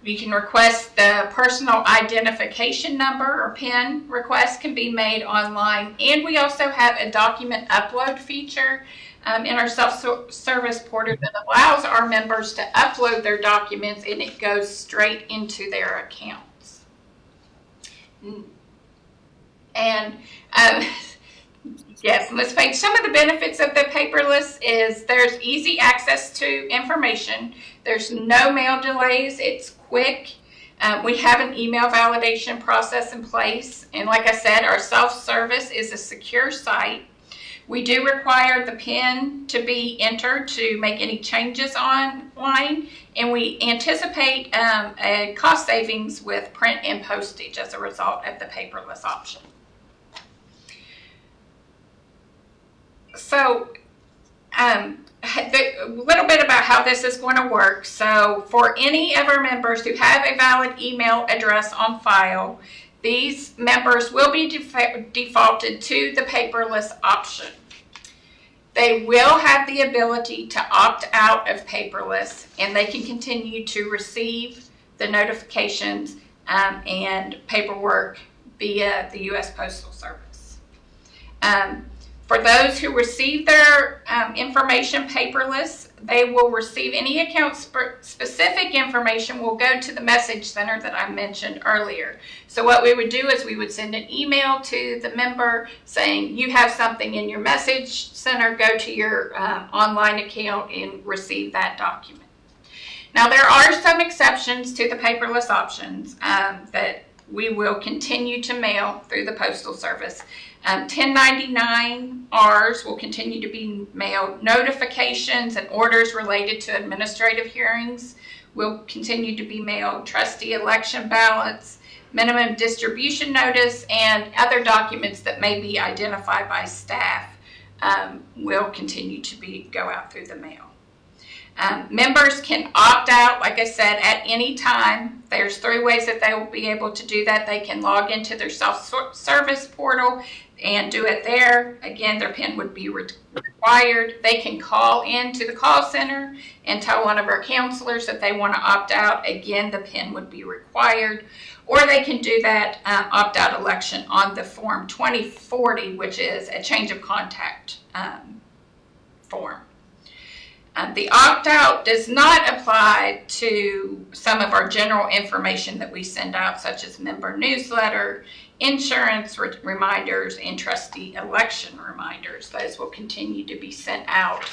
You can request the personal identification number or PIN request can be made online. And we also have a document upload feature in our self-service portal that allows our members to upload their documents, and it goes straight into their accounts. And yes, on this page, some of the benefits of the paperless is there's easy access to information. There's no mail delays. It's quick. We have an email validation process in place. And like I said, our self-service is a secure site. We do require the PIN to be entered to make any changes online. And we anticipate a cost savings with print and postage as a result of the paperless option. So a little bit about how this is going to work. So for any of our members who have a valid email address on file, these members will be defaulted to the paperless option. They will have the ability to opt out of paperless, and they can continue to receive the notifications and paperwork via the U.S. Postal Service. For those who receive their information paperless, they will receive any account-specific information will go to the message center that I mentioned earlier. So what we would do is we would send an email to the member saying, you have something in your message center, go to your online account and receive that document. Now, there are some exceptions to the paperless options that we will continue to mail through the Postal Service. 1099-Rs will continue to be mailed. Notifications and orders related to administrative hearings will continue to be mailed. Trustee election ballots, minimum distribution notice, and other documents that may be identified by staff will continue to go out through the mail. Members can opt out, like I said, at any time. There's 3 ways that they will be able to do that. They can log into their self-service portal and do it there. Again, their PIN would be required. They can call into the call center and tell one of our counselors that they want to opt out. Again, the PIN would be required. Or they can do that opt-out election on the Form 2040, which is a change of contact form. The opt-out does not apply to some of our general information that we send out, such as member newsletter, insurance reminders, and trustee election reminders. Those will continue to be sent out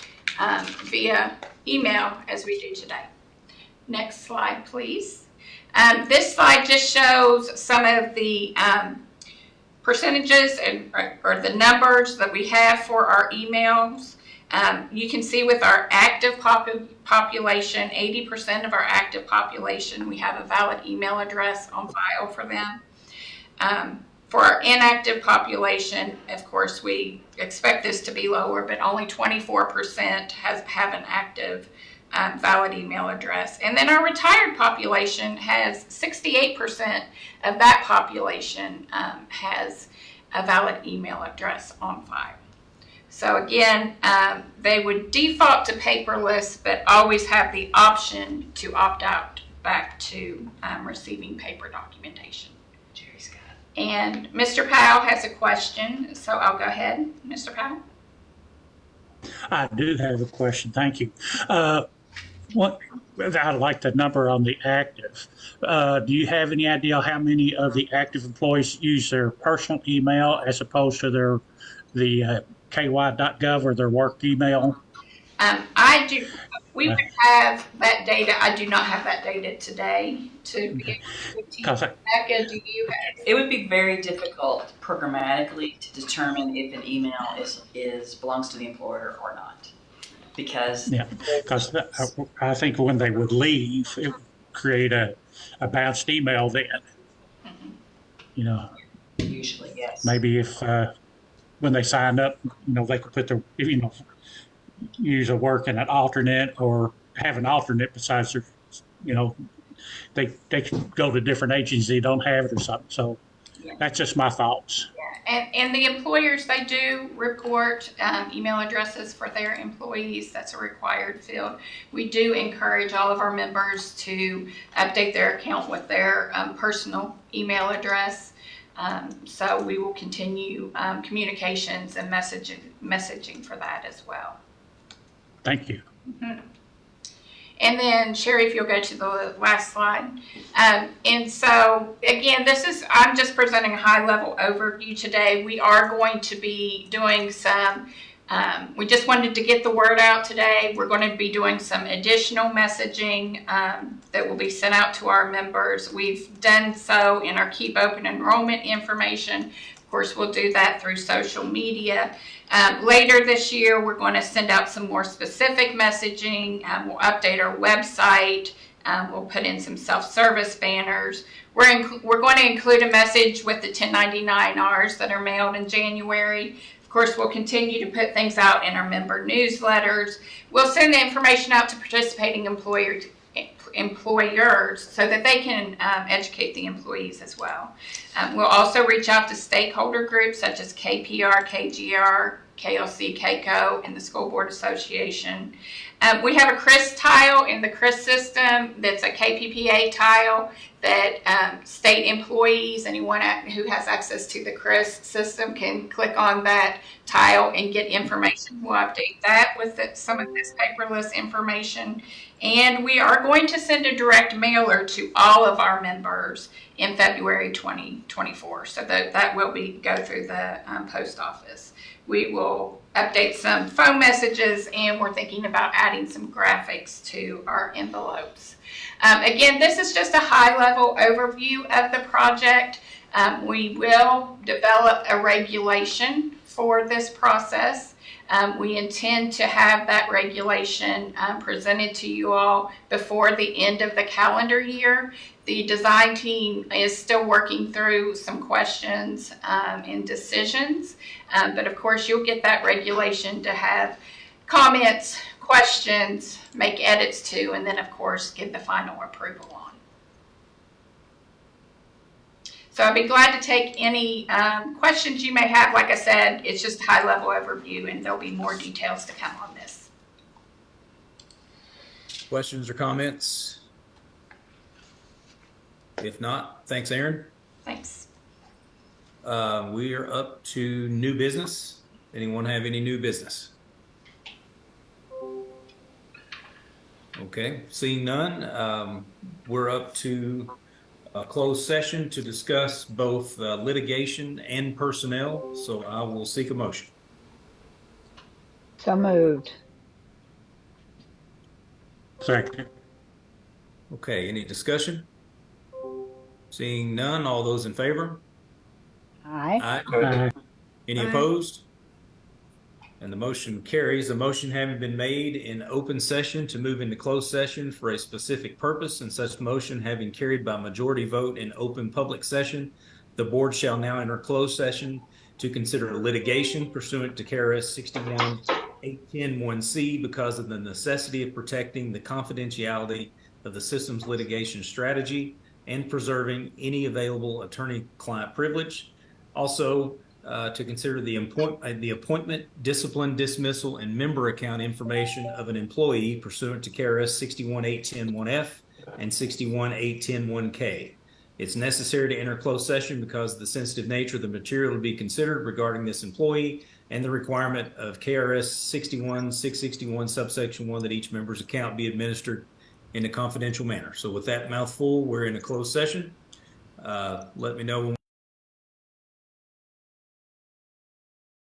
via email as we do today. Next slide, please. This slide just shows some of the percentages or the numbers that we have for our emails. You can see with our active population, 80% of our active population, we have a valid email address on file for them. For our inactive population, of course, we expect this to be lower, but only 24% have an active valid email address. And then our retired population has 68% of that population has a valid email address on file. So again, they would default to paperless, but always have the option to opt out back to receiving paper documentation. Jerry Scott. And Mr. Powell has a question, so I'll go ahead. Mr. Powell? I do have a question. Thank you. I like the number on the active. Do you have any idea how many of the active employees use their personal email as opposed to the ky.gov or their work email? I do. We would have that data. I do not have that data today to be able to Becca, do you have? It would be very difficult programmatically to determine if an email belongs to the employer or not. Because I think when they would leave, it would create a bounced email then. Usually, yes. Maybe if when they signed up, they could put their, use a work in an alternate or have an alternate besides their, they could go to different agencies they don't have it or something. So that's just my thoughts. And the employers, they do report email addresses for their employees. That's a required field. We do encourage all of our members to update their account with their personal email address. So we will continue communications and messaging for that as well. Thank you. Mm-hmm. And then Sherry, if you'll go to the last slide. And so again, I'm just presenting a high level overview today. We are going to be doing some, we just wanted to get the word out today. We're going to be doing some additional messaging that will be sent out to our members. We've done so in our Keep Open enrollment information. Of course, we'll do that through social media. Later this year, we're going to send out some more specific messaging. We'll update our website. We'll put in some self-service banners. We're going to include a message with the 1099-Rs that are mailed in January. Of course, we'll continue to put things out in our member newsletters. We'll send the information out to participating employers so that they can educate the employees as well. We'll also reach out to stakeholder groups such as KPR, KGR, KLC, KCO, and the School Board Association. We have a CRIS tile in the CRIS system that's a KPPA tile that state employees, anyone who has access to the CRIS system, can click on that tile and get information. We'll update that with some of this paperless information. And we are going to send a direct mailer to all of our members in February 2024. So that will go through the post office. We will update some phone messages, and we're thinking about adding some graphics to our envelopes. Again, this is just a high-level overview of the project. We will develop a regulation for this process. We intend to have that regulation presented to you all before the end of the calendar year. The design team is still working through some questions and decisions, but of course you'll get that regulation to have comments, questions, make edits to, and then of course give the final approval on. So I'd be glad to take any questions you may have. Like I said, it's just a high-level overview, and there'll be more details to come on this. Questions or comments? If not, thanks, Aaron. Thanks. We are up to new business. Anyone have any new business? Okay, seeing none, we're up to a closed session to discuss both litigation and personnel. So I will seek a motion. So moved. Second. Okay, any discussion? Seeing none, all those in favor? Aye. Aye. Any opposed? And the motion carries. The motion having been made in open session to move into closed session for a specific purpose, and such motion having carried by majority vote in open public session, the board shall now enter closed session to consider litigation pursuant to KRS 61-810-1C because of the necessity of protecting the confidentiality of the system's litigation strategy and preserving any available attorney-client privilege. Also, to consider the appointment, discipline, dismissal, and member account information of an employee pursuant to KRS 61-810-1F and 61-810-1K. It's necessary to enter closed session because of the sensitive nature of the material to be considered regarding this employee and the requirement of KRS 61-661 subsection 1 that each member's account be administered in a confidential manner. So with that mouthful, we're in a closed session. Let me know when